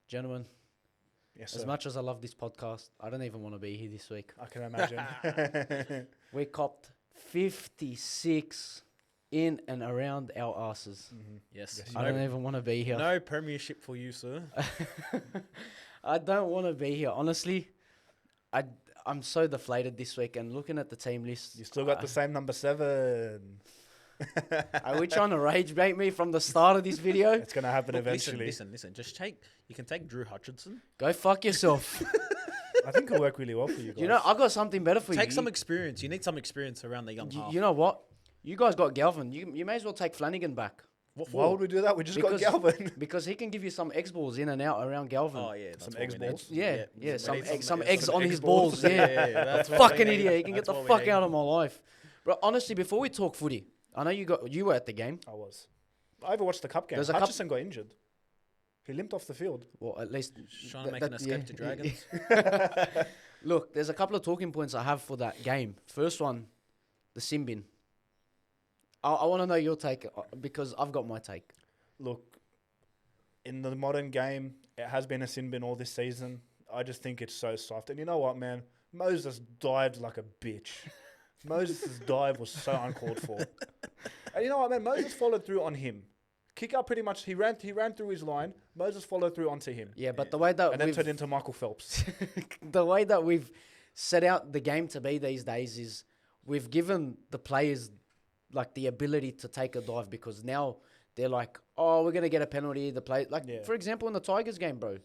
Gentlemen, Yes, as sir. much as I love this podcast, I don't even want to be here this week. I can imagine. We copped 56 in and around our asses. Yes. I don't even want to be here. No premiership for you, sir. I don't want to be here. Honestly, I'm so deflated this week. And looking at the team list, You still got the same number 7. are we trying to rage bait me from the start of this video? It's going to happen Look, eventually. Listen. Just you can take Drew Hutchinson. Go fuck yourself. I think it'll work really well for you guys. You know, I got something better for you. Take some experience. You need some experience around the young half. You know what? You guys got Galvin. You may as well take Flanagan back. What Why would we do that? We just Because- got Galvin. Because he can give you some X balls in and out around Galvin. Oh yeah, that's Some what eggs we need. balls? Yeah, some We need eggs, some yeah, eggs some on eggs his balls. Yeah, that's what we fucking need. idiot. He can get That's the what we fuck need. out of my life, bro. Honestly, before we talk footy, I know you were at the game. I was. I overwatched the cup game. There's a Hutchison got injured. He limped off the field. Well, at least Trying to make an escape to Dragons. Look, there's a couple of talking points I have for that game. First one, the sin bin. I want to know your take because I've got my take. Look, in the modern game, it has been a sin bin all this season. I just think it's so soft. And you know what, man? Moses dived like a bitch. Moses' dive was so uncalled for. And you know what, man? Moses followed through on him. Kick out pretty much. He ran through his line. Moses followed through onto him. Yeah, but the way that And then we've turned into Michael Phelps. the way that we've set out the game to be these days is we've given the players like the ability to take a dive because now they're like, oh, we're gonna get a penalty. The play, like Yeah. for example, in the Tigers game, bro,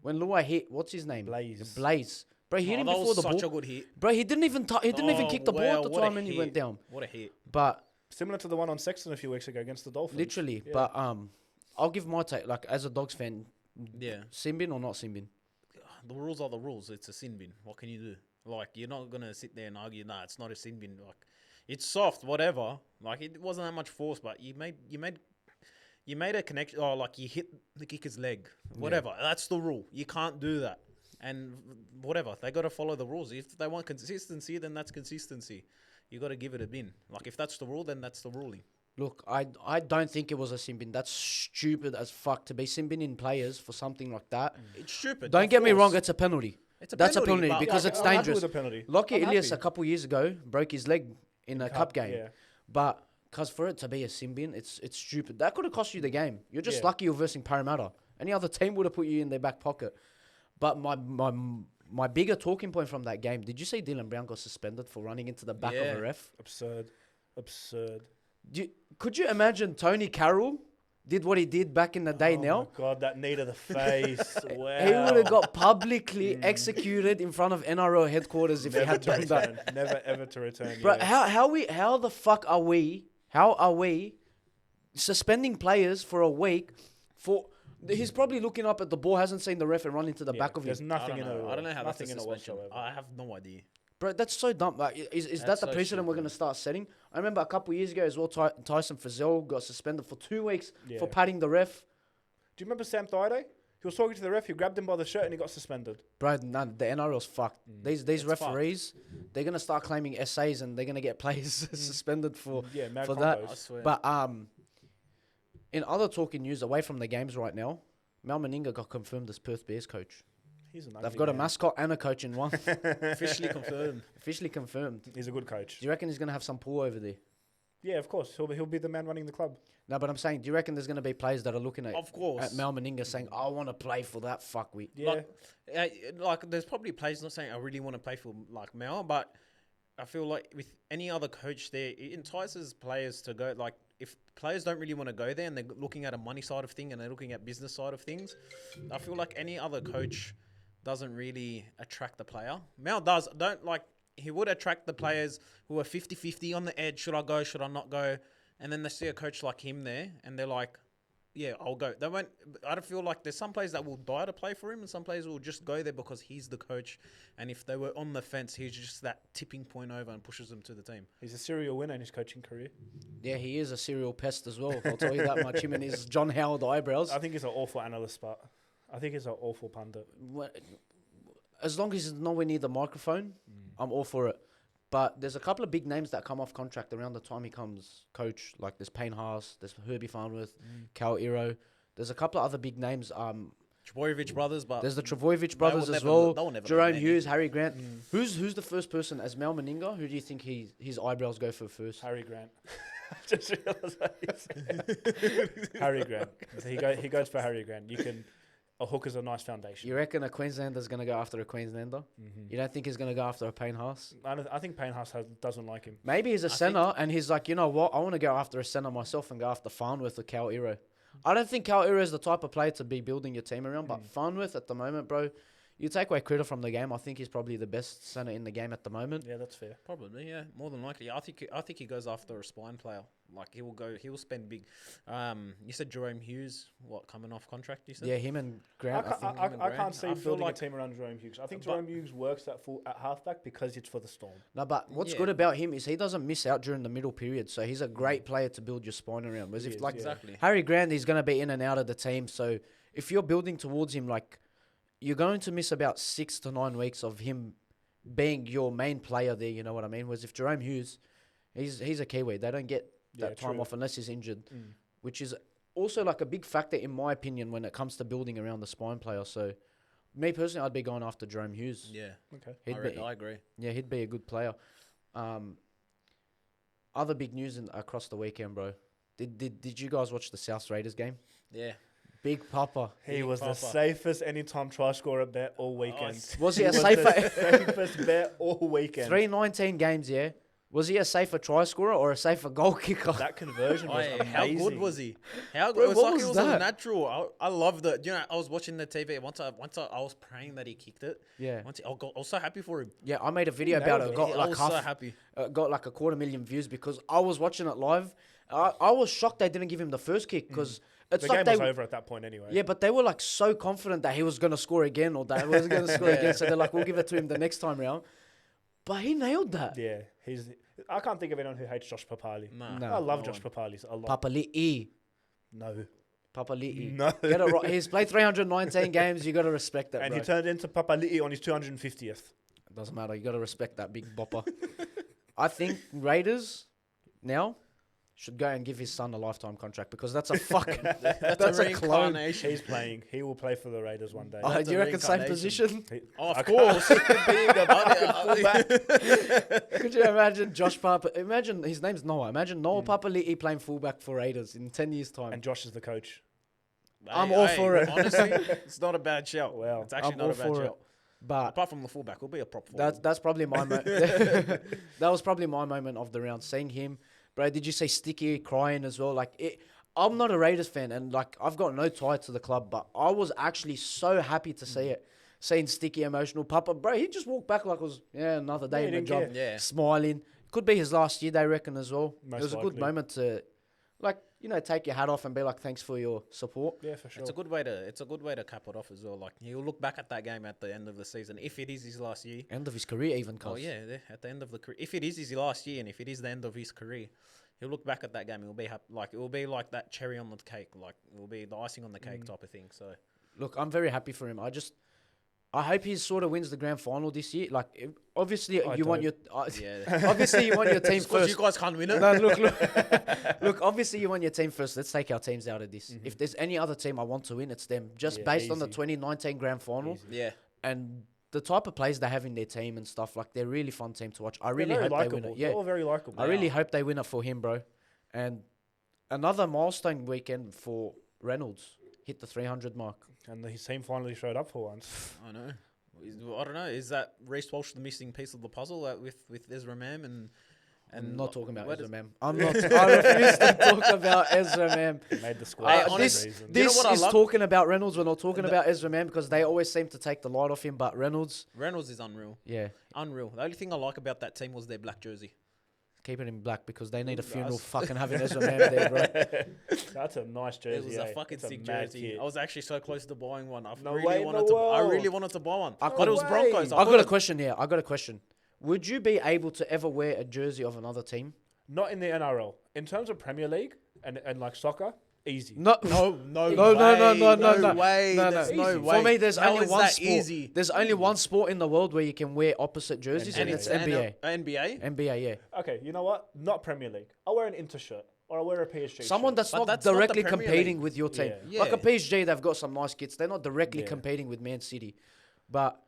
when Luai hit, what's his name? Blaze. Bro, he hit him that before was the such ball. a good hit. Bro, he didn't even kick the ball at the what a time, and he went hit. down. What a hit. But Similar to the one on Sexton a few weeks ago against the Dolphins. literally, Yeah. but I'll give my take. Like as a Dogs fan, Yeah. sin bin or not sin bin? The rules are the rules. It's a sin bin. What can you do? Like, you're not going to sit there and argue, nah, it's not a sin bin. Like, it's soft, whatever. Like, it wasn't that much force, but you made a connection. Oh, like, you hit the kicker's leg. Whatever. That's the rule. You can't do that. And whatever. They got to follow the rules. If they want consistency, then that's consistency. You got to give it a bin. Like, if that's the rule, then that's the ruling. Look, I don't think it was a sin bin. That's stupid as fuck to be sin binning players for something like that. It's stupid. Don't of get me course. wrong, it's a penalty. It's a That's penalty, a penalty but because like, it's I'm happy dangerous. with a penalty. Lockie I'm Ilias happy. a couple years ago broke his leg in a cup game. Yeah. But because for it to be a sin bin, it's stupid. That could have cost you the game. You're just Yeah. lucky you're versing Parramatta. Any other team would have put you in their back pocket. But my bigger talking point from that game, did you see Dylan Brown got suspended for running into the back of Yeah. a ref? Absurd. Could you imagine Tony Carroll did what he did back in the day now? Oh my God, that knee to the face. Wow. He would have got publicly executed in front of NRL headquarters if he had done that. Never ever to return. Bro, yeah. how the fuck are we suspending players for a week for he's probably looking up at the ball, hasn't seen the ref and run into the back of There's him. nothing in it. I don't know how that's a nothing in it suspension. whatsoever. I have no idea. Bro, that's so dumb. Like, is that That's the so precedent we're stupid. going to start setting? I remember a couple years ago as well, Tyson Frizzell got suspended for 2 weeks Yeah. for patting the ref. Do you remember Sam Thaiday? He was talking to the ref. He grabbed him by the shirt and he got suspended. Bro, no, the NRL's fucked. These It's referees, they're going to start claiming essays and they're going to get players suspended for Yeah, mad for that. I swear. But in other talking news, away from the games right now, Mal Meninga got confirmed as Perth Bears coach. He's an They've ugly got a man. mascot and a coach in one. Officially confirmed. Officially confirmed. He's a good coach. Do you reckon he's going to have some pull over there? Yeah, of course. He'll be the man running the club. No, but I'm saying, do you reckon there's going to be players that are looking at Of course. at Mal Meninga saying, I want to play for that fuckwit? Yeah. Like, there's probably players not saying I really want to play for like Mel, but I feel like with any other coach there, it entices players to go. Like, if players don't really want to go there and they're looking at a money side of thing and they're looking at business side of things, I feel like any other coach doesn't really attract the player. Mel does. He would attract the players who are 50-50 on the edge. Should I go? Should I not go? And then they see a coach like him there and they're like, yeah, I'll go. They won't. I don't feel like there's some players that will die to play for him, and some players will just go there because he's the coach. And if they were on the fence, he's just that tipping point over and pushes them to the team. He's a serial winner in his coaching career. Yeah, he is a serial pest as well. I'll tell you that much. Him and his John Howard eyebrows. I think he's an awful analyst, but I think he's an awful pundit. As long as he's nowhere near the microphone, I'm all for it. But there's a couple of big names that come off contract around the time he comes coach. Like there's Payne Haas, there's Herbie Farnworth, Cal Iro. There's a couple of other big names. Trbojevic brothers, but There's the Trbojevic they brothers will as never- well. they will never Jerome make Hughes, Harry Grant. Who's the first person as Mal Meninga? Who do you think his eyebrows go for first? Harry Grant. I just realised what he said. Harry Grant. He goes for Harry Grant. A hook is a nice foundation. You reckon a Queenslander's going to go after a Queenslander? You don't think he's going to go after a Payne Haas? I think Payne Haas doesn't like him. Maybe he's a centre and he's like, you know what? I want to go after a centre myself and go after Farnworth or Cal Iro. I don't think Cal Iro is the type of player to be building your team around, but Farnworth at the moment, bro, you take away Critter from the game, I think he's probably the best centre in the game at the moment. Yeah, that's fair. Probably, yeah, more than likely. I think he goes after a spine player. Like he will spend big. You said Jerome Hughes, coming off contract? You said. Yeah, him and Grant. I can't see I feel building like- a team around Jerome Hughes. I think Jerome Hughes works at halfback because it's for the Storm. No, but what's Yeah. good about him is he doesn't miss out during the middle period, so he's a great player to build your spine around. Whereas He if is, like yeah. Exactly. Harry Grant, he's going to be in and out of the team, so if you're building towards him, like you're going to miss about 6 to 9 weeks of him being your main player there. You know what I mean? Whereas if Jerome Hughes, he's a Kiwi, they don't get that time off unless he's injured, which is also like a big factor in my opinion when it comes to building around the spine player. So, me personally, I'd be going after Jerome Hughes. Yeah. Okay. I agree. Yeah, he'd be a good player. Other big news across the weekend, bro. Did you guys watch the South Raiders game? Yeah. Big Papa. He was the Papa. safest anytime try scorer bet all weekend. Was he a the safer safest bet all weekend. 319 games? Yeah. Was he a safer try scorer or a safer goal kicker? That conversion was amazing. How good was he? How Bro, good? It was what like was it was that? a natural. I loved it. You know, I was watching the TV. Once I was praying that he kicked it. Yeah. I was so happy for him. Yeah, I made a video He about nailed it. it. Got I like was half, so happy. got like 250,000 views because I was watching it live. I was shocked they didn't give him the first kick because it's The like game they was over at that point anyway. yeah, but they were like so confident that he was gonna score again or that he was gonna score again. So they're like, we'll give it to him the next time round. But he nailed that. Yeah. I can't think of anyone who hates Josh Papali. No. I love no Josh Papali a lot. Papali'i. No. Papali'i. No. Get it right. He's played 319 games. You got to respect that, And bro. he turned into Papali'i on his 250th. Doesn't matter. You got to respect that big bopper. I think Raiders now should go and give his son a lifetime contract because that's a fucking that's a clone. reincarnation. He's playing. He will play for the Raiders one day. Oh, That's do you a reckon same reincarnation. position? Of course. He could be Could you imagine Josh Papa? Imagine his name's Noah. Imagine Noah Papali'i playing fullback for Raiders in 10 years' time. And Josh is the coach. I'm all for it. Honestly, it's not a bad shout. Wow. It's actually I'm not all a bad for it. shout. But Apart from the fullback, it'll be a prop forward. that's probably my that was probably my moment of the round. Seeing him, bro. Did you see Sticky crying as well? Like it. I'm not a Raiders fan, and like I've got no tie to the club, but I was actually so happy to see it. Seeing Sticky emotional, Papa, bro. He just walked back like it was another day Yeah, in the he job, didn't care. Yeah. smiling. Could be his last year, they reckon as well. Most it was a good likely. moment to, like take your hat off and be like, thanks for your support. Yeah, for sure. It's a good way to cap it off as well. Like he'll look back at that game at the end of the season if it is his last year. End of his career, even. Oh yeah, at the end of the career. If it is his last year and if it is the end of his career, he'll look back at that game. He'll be happy. Like it will be like that cherry on the cake. Like it will be the icing on the cake type of thing. So Look, I'm very happy for him. I hope he sort of wins the grand final this year. Like, obviously, I you want your don't. yeah, obviously you want your team because first. you guys can't win it. No, look. Obviously, you want your team first. Let's take our teams out of this. If there's any other team I want to win, it's them. Just Yeah, based on the easy. 2019 grand final Easy. Yeah, and the type of players they have in their team and stuff. Like, they're a really fun team to watch. I really They're hope very they win likable. it. Yeah, They're all very likable. I really hope they win it for him, bro. And another milestone weekend for Reynolds. Hit the 300 mark. And his team finally showed up for once. I know. I don't know. Is that Reece Walsh the missing piece of the puzzle with Ezra Mam and I'm not talking about what Ezra is- Mam. I refuse to talk about Ezra Mam. He made the squad Hey, for some This reason. You know this what I is love? talking about Reynolds. We're not talking about Ezra Mam because they always seem to take the light off him. But Reynolds, Reynolds is unreal. yeah, Unreal. The only thing I like about that team was their black jersey. keep it in black because they need a funeral Guys. fucking having Ezra Mam there, bro. That's a nice jersey. It was a eh? fucking It's a sick mad jersey. kit. I was actually so close to buying one. I No really way in wanted the to. I world. really wanted to buy one. I But it was way. Broncos. I got a question here. I got a question. Would you be able to ever wear a jersey of another team? Not in the NRL. In terms of Premier League and like soccer, easy. No, No no, no way. No, There's no. no way. For me, there's How only is one that sport. easy? There's only one sport in the world where you can wear opposite jerseys, and NBA. it's NBA. NBA. NBA, yeah. Okay, you know what? Not Premier League. I'll wear an Inter shirt. Or I wear a PSG Someone shirt. that's But not that's not the directly Premier competing League. with your team. Yeah. Like a Yeah. PSG, they've got some nice kits. They're not directly Yeah. competing with Man City. But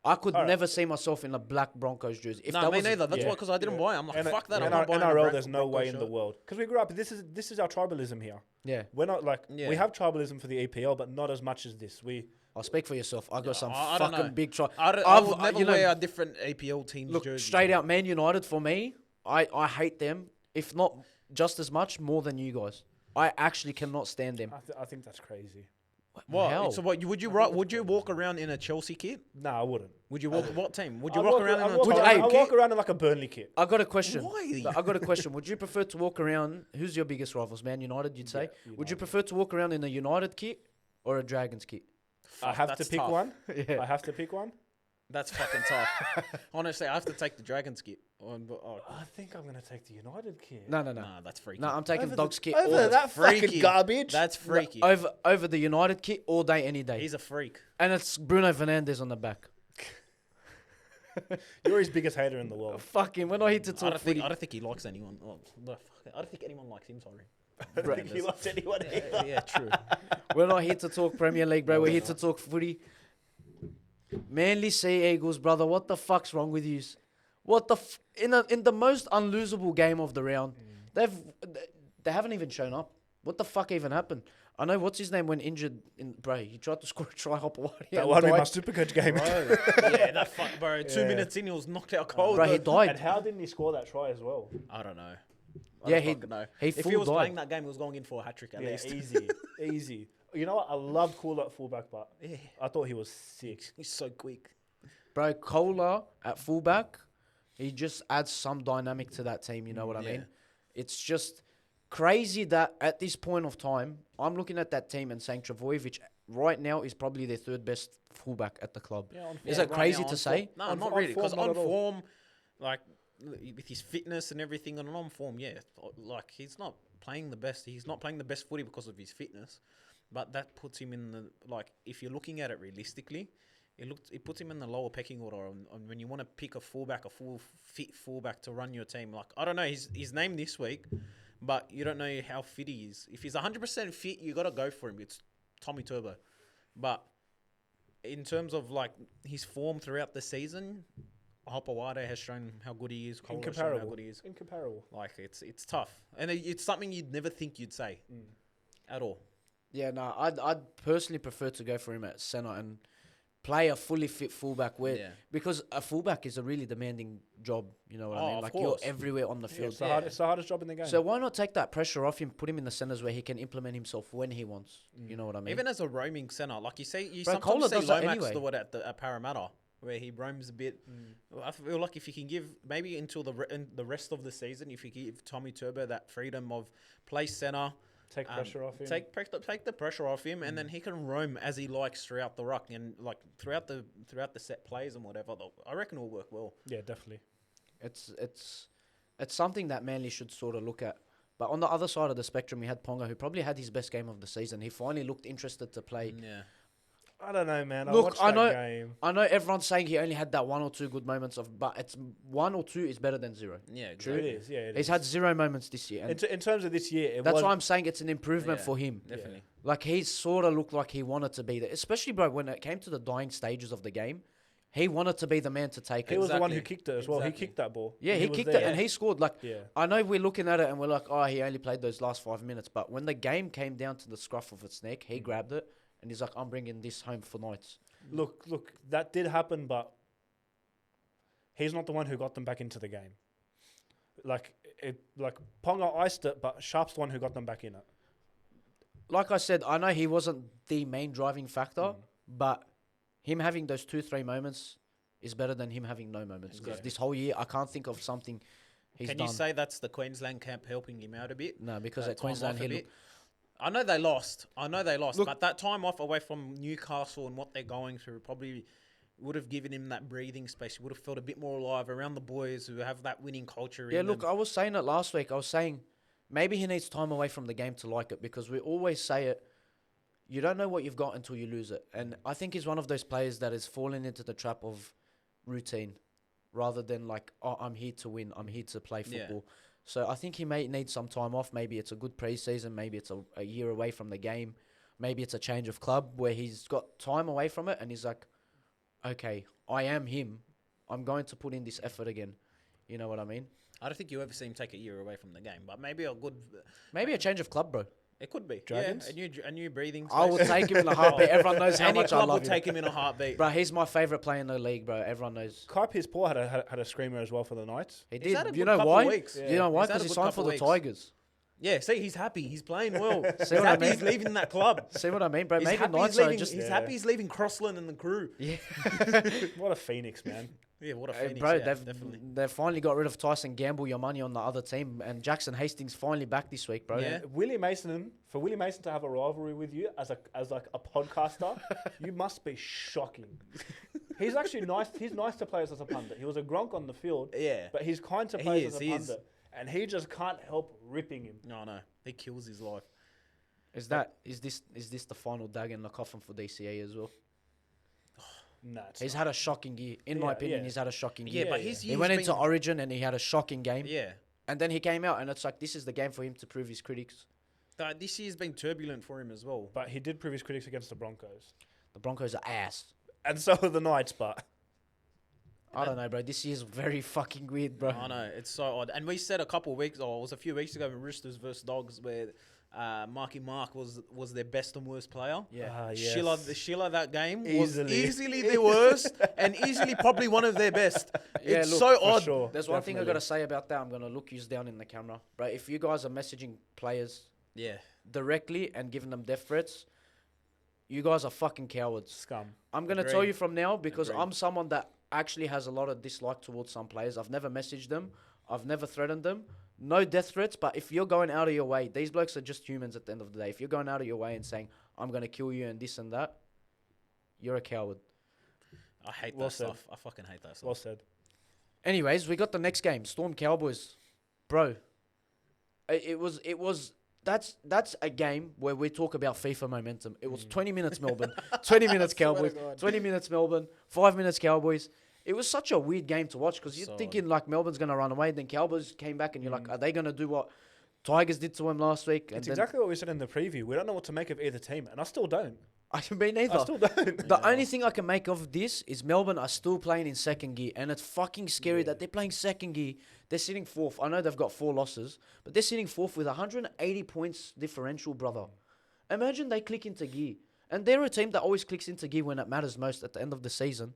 I could Alright. never see myself in a black Broncos jersey. If No, that me was neither. That's yeah. why, because I didn't buy it. I'm like, fuck that. I'm N- not buying a NRL, there's no Bronco way in the shirt. world. Because we grew up, this is our tribalism here. Yeah. We're not like, Yeah. we have tribalism for the EPL, but not as much as this. I'll speak for yourself. I got some I don't fucking know. big try. I would never wear a different APL team's Look, jersey. straight out, Man United for me, I hate them. If not just as much, more than you guys. I actually cannot stand them. I think that's crazy. What? Hell. So what? Would you walk around in a Chelsea kit? No, I wouldn't. Would you walk? What team? Would you I'd walk around in I'd a? walk Would you- around- hey, I'd can walk around in like a Burnley kit. I got a question. Why? I got a question. Would you prefer to walk around? Who's your biggest rivals? Man United, you'd say. Yeah, Would you United. prefer to walk around in a United kit or a Dragons kit? I have to that's pick tough. one. Yeah. I have to pick one. That's fucking tough. Honestly, I have to take the Dragons kit. Oh, I think I'm gonna take the United kit. No. nah, that's freaky. No, I'm taking Over Dogs the- kit. over that freaky. fucking garbage. That's freaky. Over the United kit all day, any day. He's a freak. And it's Bruno Fernandes on the back. You're his biggest hater in the world. Fucking, we're not here to I talk don't think. footy. I don't think he likes anyone. Oh, no, fuck it. I don't think anyone likes him. Sorry. I don't think he loves anyone either. Yeah, true. We're not here to talk Premier League, bro. We're here to talk footy. Manly Sea Eagles, brother. What the fuck's wrong with yous? What the in the most unlosable game of the round, they haven't even shown up. What the fuck even happened? I know what's his name went injured. Bro, he tried to score a try hop away. That one in my Supercoach game. Yeah, that fuck, bro. 2 Yeah. minutes in, he was knocked out cold. Bro, he And died. how didn't he score that try as well? I don't know. Yeah, I he- don't fucking know. he If he full was died. playing that game, he was going in for a hat trick at Yeah, least. easy. You know what? I love Cooler at fullback, but Yeah, I thought he was sick. he's so quick. Bro, Kohler at fullback, he just adds some dynamic to that team. You know what I Yeah. mean? It's just crazy that at this point of time, I'm looking at that team and saying Travojevic right now is probably their third best fullback at the club. Yeah, on Is form. that crazy to say? No, On not fo- on really. Because form, not on at all. form, like with his fitness and everything, and on form, yeah, like he's not playing the best. He's not playing the best footy because of his fitness, but that puts him in the if you're looking at it realistically, it puts him in the lower pecking order. On when you want to pick a fullback, a full fit fullback to run your team, like I don't know his name this week, but you don't know how fit he is. If he's 100% fit, you got to go for him. It's Tommy Turbo, but in terms of like his form throughout the season, Hopawade has shown how good he is. Kohler has shown how Incomparable. good he is. Incomparable. Like it's tough, and it's something you'd never think you'd say at all. Yeah, no, I'd personally prefer to go for him at centre and play a fully fit fullback because a fullback is a really demanding job. You know what I Oh, mean? of Like course. you're everywhere on the Yeah, field. it's, it's the hardest job in the game. So why not take that pressure off him, put him in the centres where he can implement himself when he wants? You know what I mean? Even as a roaming centre, like you Bro, Kohler sometimes see does that Lomax anyway. do it at Parramatta, where he roams a bit. I feel like if you can give maybe until the rest of the season, if you give Tommy Turbo that freedom of play centre, Take pressure off him. take the pressure off him, and then he can roam as he likes throughout the ruck and like throughout the set plays and whatever. I reckon it'll work well. Yeah, definitely. It's something that Manly should sort of look at. But on the other side of the spectrum, we had Ponga, who probably had his best game of the season. He finally looked interested to play. Yeah. I don't know, man. Look, watched I that know- game. I know everyone's saying he only had that one or two good moments but it's 1 or 2 is better than 0. Yeah, True. It is, yeah. It He's is. had 0 moments this year. And In terms of this year, it that's was. why I'm saying it's an improvement Yeah. for him. Definitely. Like, he sort of looked like he wanted to be there. Especially, bro, when it came to the dying stages of the game, he wanted to be the man to take He it. was the one who Exactly. kicked it as well. He Exactly. kicked that ball. Yeah, he was kicked there. it and he scored. Like, Yeah. I know we're looking at it and we're like, oh, he only played those last 5 minutes. But when the game came down to the scruff of its neck, he grabbed it and he's like, I'm bringing this home for nights. Look, that did happen, but he's not the one who got them back into the game. Like Ponga iced it, but Sharp's the one who got them back in it. Like I said, I know he wasn't the main driving factor, but him having those 2-3 moments is better than him having no moments. Because Exactly. this whole year, I can't think of something he's Can done. you say that's the Queensland camp helping him out a bit? No, because That at time Queensland, off a he bit? looked... I know they lost. Look- But that time off away from Newcastle and what they're going through probably would have given him that breathing space. He would have felt a bit more alive around the boys who have that winning culture. Yeah, in look, them. I was saying it last week. I was saying maybe he needs time away from the game to like it because we always say it. You don't know what you've got until you lose it. And I think he's one of those players that is falling into the trap of routine rather than like, oh, I'm here to win. I'm here to play Yeah. football. So I think he may need some time off. Maybe it's a good preseason. Maybe it's a year away from the game. Maybe it's a change of club where he's got time away from it and he's like, okay, I am him. I'm going to put in this effort again. You know what I mean? I don't think you ever see him take a year away from the game, but maybe a good. Maybe a change of club, bro. It could be. Dragons? Yeah, a new breathing. I will take him in a heartbeat. Everyone knows how Any much I club will love him. take him in a heartbeat. Bro, he's my favourite player in the league, bro. Everyone knows. Kai Pierce-Paul had a screamer as well for the Knights. He He's had did. a You good know couple why? weeks. You know why? He's had Because a he good signed for couple the weeks. Tigers. Yeah, see, he's happy. He's playing well. See He's what I happy mean? he's leaving that club. See what I mean, bro? He's Maybe happy Knights he's are leaving. just... He's Yeah. happy he's leaving Crossland and the crew. Yeah. What a phoenix, man. Yeah, what a Hey, phoenix. bro, yeah, they've definitely. finally got rid of Tyson Gamble, your money on the other team, and Jackson Hastings finally back this week, bro. Yeah. Willie Mason, for Willie Mason to have a rivalry with you as like a podcaster, you must be shocking. He's actually nice. He's nice to players as a pundit. He was a gronk on the field, Yeah. but he's kind to He players is, as a he is. pundit, and he just can't help ripping him. No. He kills his life. Is this the final dagger in the coffin for DCA as well? Nah, it's He's not. had a shocking year. In my Yeah, opinion, yeah. he's had a shocking Yeah, year. but yeah. his He year's went been, into Origin and he had a shocking game. Yeah. And then he came out and it's like, this is the game for him to prove his critics. This year's been turbulent for him as well. But he did prove his critics against the Broncos, The Broncos are ass. and so are the Knights. But I don't know, bro. This year's very fucking weird, bro. I know, it's so odd. And we said a couple of weeks, or it was a few weeks ago, in Roosters versus Dogs, where Marky Mark was their best and worst player. Yeah. Sheila, that game was Easily. easily the worst and easily probably one of their best. Yeah, It's look, so for odd. sure, There's one thing I definitely. got to say about that. I'm going to look you down in the camera. Bro, if you guys are messaging players Yeah. directly and giving them death threats, you guys are fucking cowards. scum. I'm going to Agreed. tell you from now because Agreed. I'm someone that actually has a lot of dislike towards some players. I've never messaged them. I've never threatened them. No death threats, but if you're going out of your way, these blokes are just humans at the end of the day. If you're going out of your way and saying, I'm going to kill you and this and that, you're a coward. I hate Well that said. stuff. I fucking hate that stuff. Well said. Anyways, we got the next game, Storm Cowboys. Bro, that's a game where we talk about FIFA momentum. It was 20 minutes Melbourne, 20 minutes Cowboys, 20 minutes Melbourne, 5 minutes Cowboys. It was such a weird game to watch because you're So thinking like Melbourne's going to run away. Then Cowboys came back and you're like, are they going to do what Tigers did to them last week? And It's then, exactly what we said in the preview. We don't know what to make of either team, and I still don't. I mean, neither. I still don't. The only thing I can make of this is Melbourne are still playing in second gear, and it's fucking scary that they're playing second gear. They're sitting fourth. I know they've got 4 losses, but they're sitting fourth with 180 points differential, brother. Imagine they click into gear. And they're a team that always clicks into gear when it matters most at the end of the season.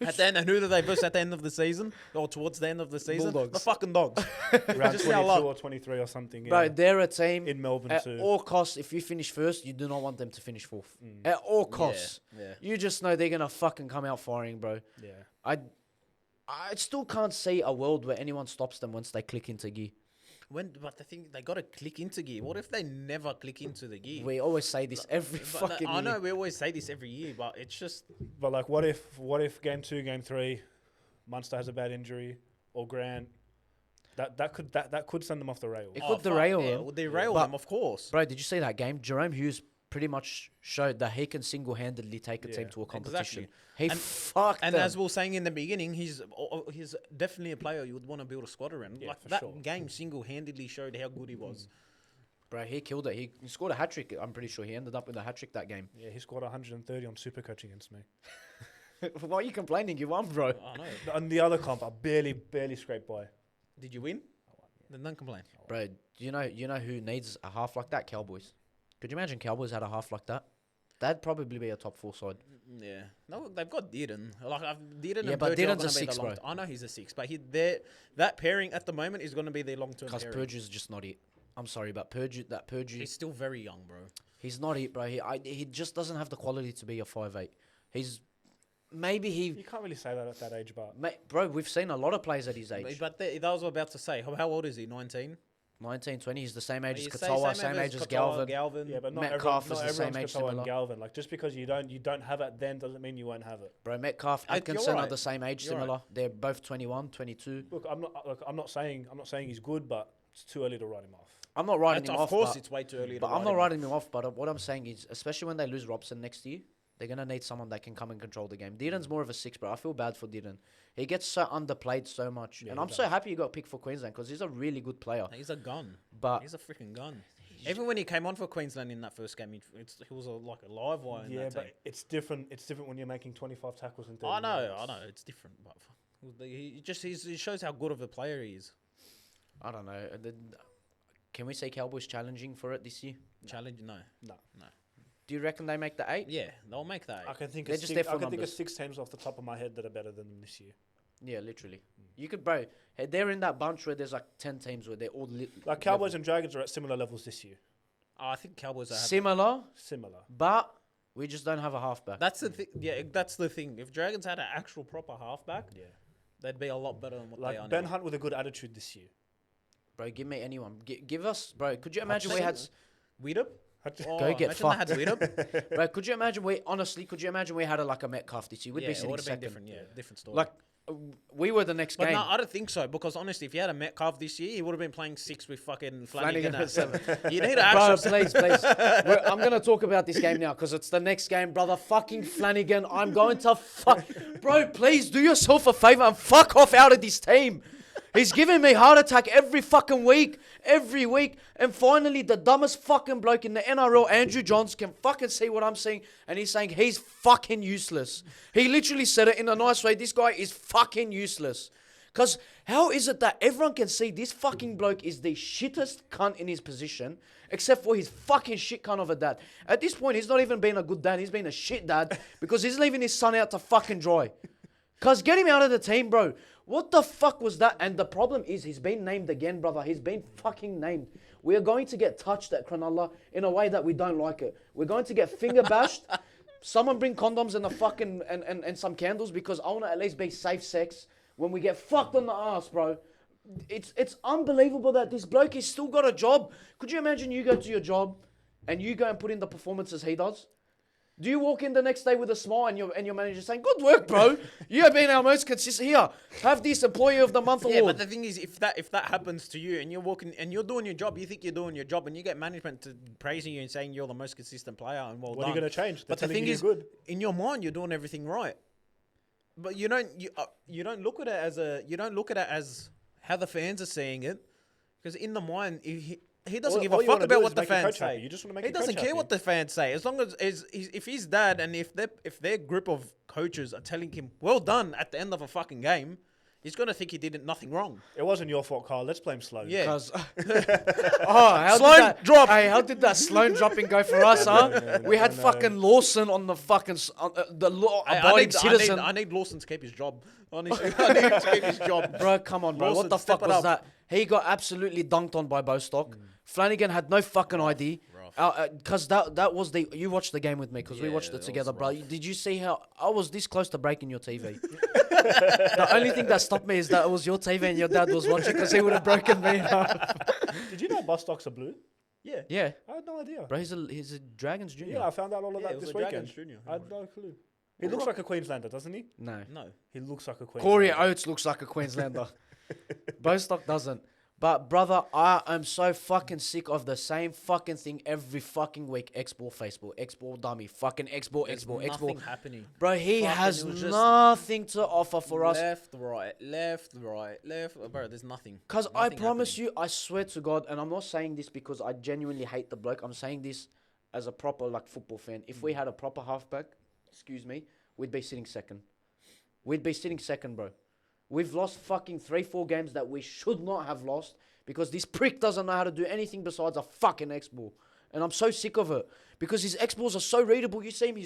At the end, and who do they verse at the end of the season? Or towards the end of the season? Bulldogs. The fucking Dogs. Round Just 22 our luck. or 23 or something. Yeah. Bro, they're a team, In Melbourne at too. all costs, if you finish first, you do not want them to finish fourth. At all costs. Yeah. You just know they're going to fucking come out firing, bro. Yeah. I still can't see a world where anyone stops them once they click into gear. But the thing, they got to click into gear. What if they never click into the gear? We always say this every But fucking I know year. we always say this every year, but it's just But like, what if game 2, game 3, Munster has a bad injury, or Grant? That could send them off the rails. It could derail them. Will derail But- them, of course. Bro, did you see that game? Jerome Hughes pretty much showed that he can single-handedly take a team Yeah, to a competition. exactly. He And- fucked And them. as we were saying in the beginning, he's definitely a player you would want to build a squad around. Yeah, like for that sure. game single-handedly showed how good he was. Bro, he killed it. He scored a hat-trick. I'm pretty sure he ended up with a hat-trick that game. Yeah, he scored 130 on Supercoach against me. Why are you complaining? You won, bro. I know. On the other comp, I barely scraped by. Did you win? Then don't complain. Bro, do you know who needs a half like that? Cowboys. Could you imagine Cowboys had a half like that? That'd probably be a top 4 side. Yeah. No, they've got Dearden. Dearden Yeah, and but Purge are Dearden's a gonna be six, the long bro. I know he's a 6, but that pairing at the moment is going to be their long-term Because pairing. Purdue's just not it. I'm sorry, but Purdue, He's still very young, bro. he's not it, bro. He just doesn't have the quality to be a 5'8". He's maybe he, You can't really say that at that age, but bro. We've seen a lot of players at his age. But that was what I was about to say. How old is he? 19? 19, 20. He's the same age as You say Katoa, same age as Katoa, Galvin. yeah, but not Metcalf everyone, is not the same everyone's age, Katoa similar. and Galvin. Like just because you don't have it then doesn't mean you won't have it. Bro, Metcalf, You're Atkinson are right. the same age, You're similar. They're both 21, 22. Look, I'm not saying he's good, but it's too early to write him off. I'm not writing him Of off, course, but, it's way too early. but I'm not writing him off. But what I'm saying is, especially when they lose Robson next year, They're going to need someone that can come and control the game. Dearden's more of a 6, bro. I feel bad for Dearden. He gets so underplayed so much. Yeah, and he I'm so does. happy he got picked for Queensland because he's a really good player. He's a gun. But He's a freaking gun. Even when he came on for Queensland in that first game, he was like a live wire in Yeah, that but team. it's different. It's different when you're making 25 tackles in 30 I know, minutes. it's different. But he shows how good of a player he is. I don't know. Can we say Cowboys challenging for it this year? Challenge? No. No. Do you reckon they make the 8? Yeah, they'll make that. I can think They're of just six, there for I can think of numbers. 6 teams off the top of my head that are better than them this year. Yeah, literally. You could, bro. They're in that bunch where there's like 10 teams where they're all Like Cowboys and Dragons are at similar levels this year. I think Cowboys are happy. similar, Similar. but we just don't have a halfback. That's the thing. Yeah, that's the thing. If Dragons had an actual proper halfback, Yeah. they'd be a lot better than what they are Like Ben now. Hunt with a good attitude this year. Bro, give me anyone. Give us, bro. Could you imagine we had, Weedup? Go get imagine fucked. They had Weedup. bro? Could you imagine could you imagine we had like a Metcalf this year? We'd Yeah, be it sitting would have been second. different. Yeah, different story. Like we were the next but game. no, I don't think so because honestly, if you had a Metcalf this year, he would have been playing 6 with fucking Flanagan Flanagan. at 7. You need to Bro, actually. please. I'm going to talk about this game now because it's the next game, brother. Fucking Flanagan. I'm going to fuck. Bro, please do yourself a favor and fuck off out of this team. He's giving me heart attack every fucking week. Every week. And finally, the dumbest fucking bloke in the NRL, Andrew Johns, can fucking see what I'm saying. And he's saying he's fucking useless. He literally said it in a nice way. This guy is fucking useless. Because how is it that everyone can see this fucking bloke is the shittest cunt in his position, except for his fucking shit cunt of a dad? At this point, he's not even been a good dad. He's been a shit dad because he's leaving his son out to fucking dry. Because get him out of the team, bro. What the fuck was that? And the problem is he's been named again, brother. He's been fucking named. We are going to get touched at Cronulla in a way that we don't like it. We're going to get finger bashed. Someone bring condoms and a fucking and some candles because I want to at least be safe sex when we get fucked on the ass, bro. It's unbelievable that this bloke has still got a job. Could you imagine you go to your job and you go and put in the performances he does? Do you walk in the next day with a smile and your manager saying, "Good work, bro. You have been our most consistent here. Have this Employee of the Month Yeah, award." but the thing is, if that happens to you and you're walking and you're doing your job, you think you're doing your job, and you get management to praising you and saying you're the most consistent player and well What done. are you going to change? They're But the telling thing you is, you're good. in your mind, you're doing everything right. But you don't look at it as how the fans are seeing it, because in the mind, he doesn't give all a you fuck wanna do about is what the make your fans coach happy. say. You just wanna make He your coach doesn't care happy. what the fans say, as long as if his dad and if their group of coaches are telling him well done at the end of a fucking game, he's gonna think he did nothing wrong. It wasn't your fault, Carl. Let's blame Sloan. Yeah. Because how Sloan did that drop. Hey, how did that Sloan dropping go for us, huh? We had fucking Lawson on the fucking the law-abiding citizen. I need Lawson to keep his job. Honestly, I need him to keep his job. Bro, come on, bro. Lawson, What the step fuck it was up. that? He got absolutely dunked on by Bostock. Flanagan had no fucking ID. Because that was you watched the game with me because we Yeah, watched it that was together, bro. rough. Did you see how I was this close to breaking your TV? The only thing that stopped me is that it was your TV and your dad was watching because he would have broken me. Did you know Bostocks are blue? Yeah. Yeah, I had no idea. bro. He's a Dragons junior. Yeah, I found out all of Yeah, that it was this a Dragons weekend. junior. I had no clue. He looks like a Queenslander, doesn't he? No. No. He looks like a Queenslander. Corey Oates looks like a Queenslander. Bostock doesn't. But brother, I am so fucking sick of the same fucking thing every fucking week. X-ball, Facebook, X-ball dummy, fucking X-ball, There's X-ball, X-ball. nothing happening. Bro, he Fucking, has it was just nothing to offer for us. Left, right. Bro, there's nothing. Because I Nothing promise happening. you, I swear to God, and I'm not saying this because I genuinely hate the bloke. I'm saying this as a proper like football fan. If we had a proper halfback, excuse me, we'd be sitting second. We'd be sitting second, bro. We've lost fucking 3-4 games that we should not have lost because this prick doesn't know how to do anything besides a fucking X-ball. And I'm so sick of it because his X-balls are so readable. You see him,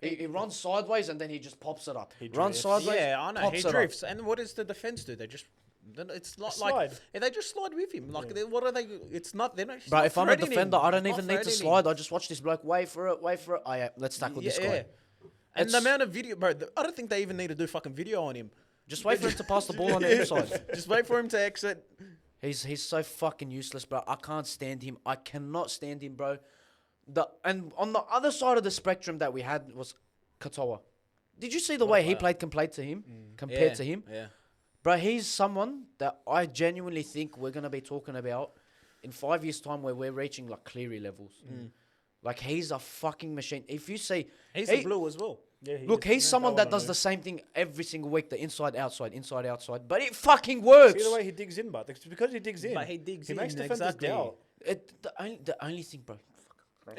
he runs sideways and then he just pops it up. He Runs drifts. sideways, Yeah, I know. pops He it up. drifts. And what does the defense do? It's not Slide. like they just slide with him. Like what are they? It's not. They're not. he's Bro, not if I'm a threatening defender, him. I don't He's even not need to threatening slide. him. I just watch this bloke. Wait for it. Oh, yeah, let's tackle this guy. And It's- the amount of video, bro. I don't think they even need to do fucking video on him. Just wait for him to pass the ball on the inside. Just wait for him to exit. He's so fucking useless, bro. I can't stand him. I cannot stand him, bro. And on the other side of the spectrum that we had was Katoa. Did you see the way he played compared to him? Yeah. Bro, he's someone that I genuinely think we're going to be talking about in 5 years' time where we're reaching like Cleary levels. Like, he's a fucking machine. If you see... He's he- a blue as well. Yeah, Look, he's someone one that I does know. the same thing every single week, the inside, outside, but it fucking works. See the way he digs in, but it's because he digs in. But he digs he in, makes defenders exactly. doubt. The only thing, bro.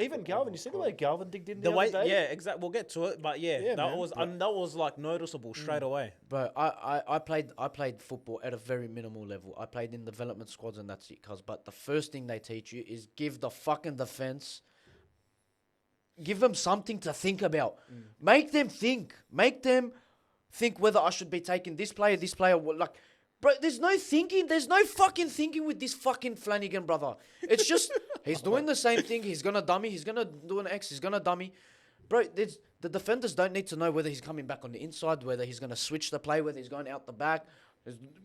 Even Galvin, you see the way Galvin digged in The the way, other day? yeah, exactly. We'll get to it, but Yeah, that man, was but- that was like noticeable straight away. Bro, I played football at a very minimal level. I played in development squads and that's it. But the first thing they teach you is give the fucking defense, give them something to think about. Make them think. Make them think whether I should be taking this player. Like, bro, there's no thinking. There's no fucking thinking with this fucking Flanagan, brother. It's just, he's doing the same thing. He's going to dummy. He's going to do an X. He's going to dummy. Bro, the defenders don't need to know whether he's coming back on the inside, whether he's going to switch the play, whether he's going out the back.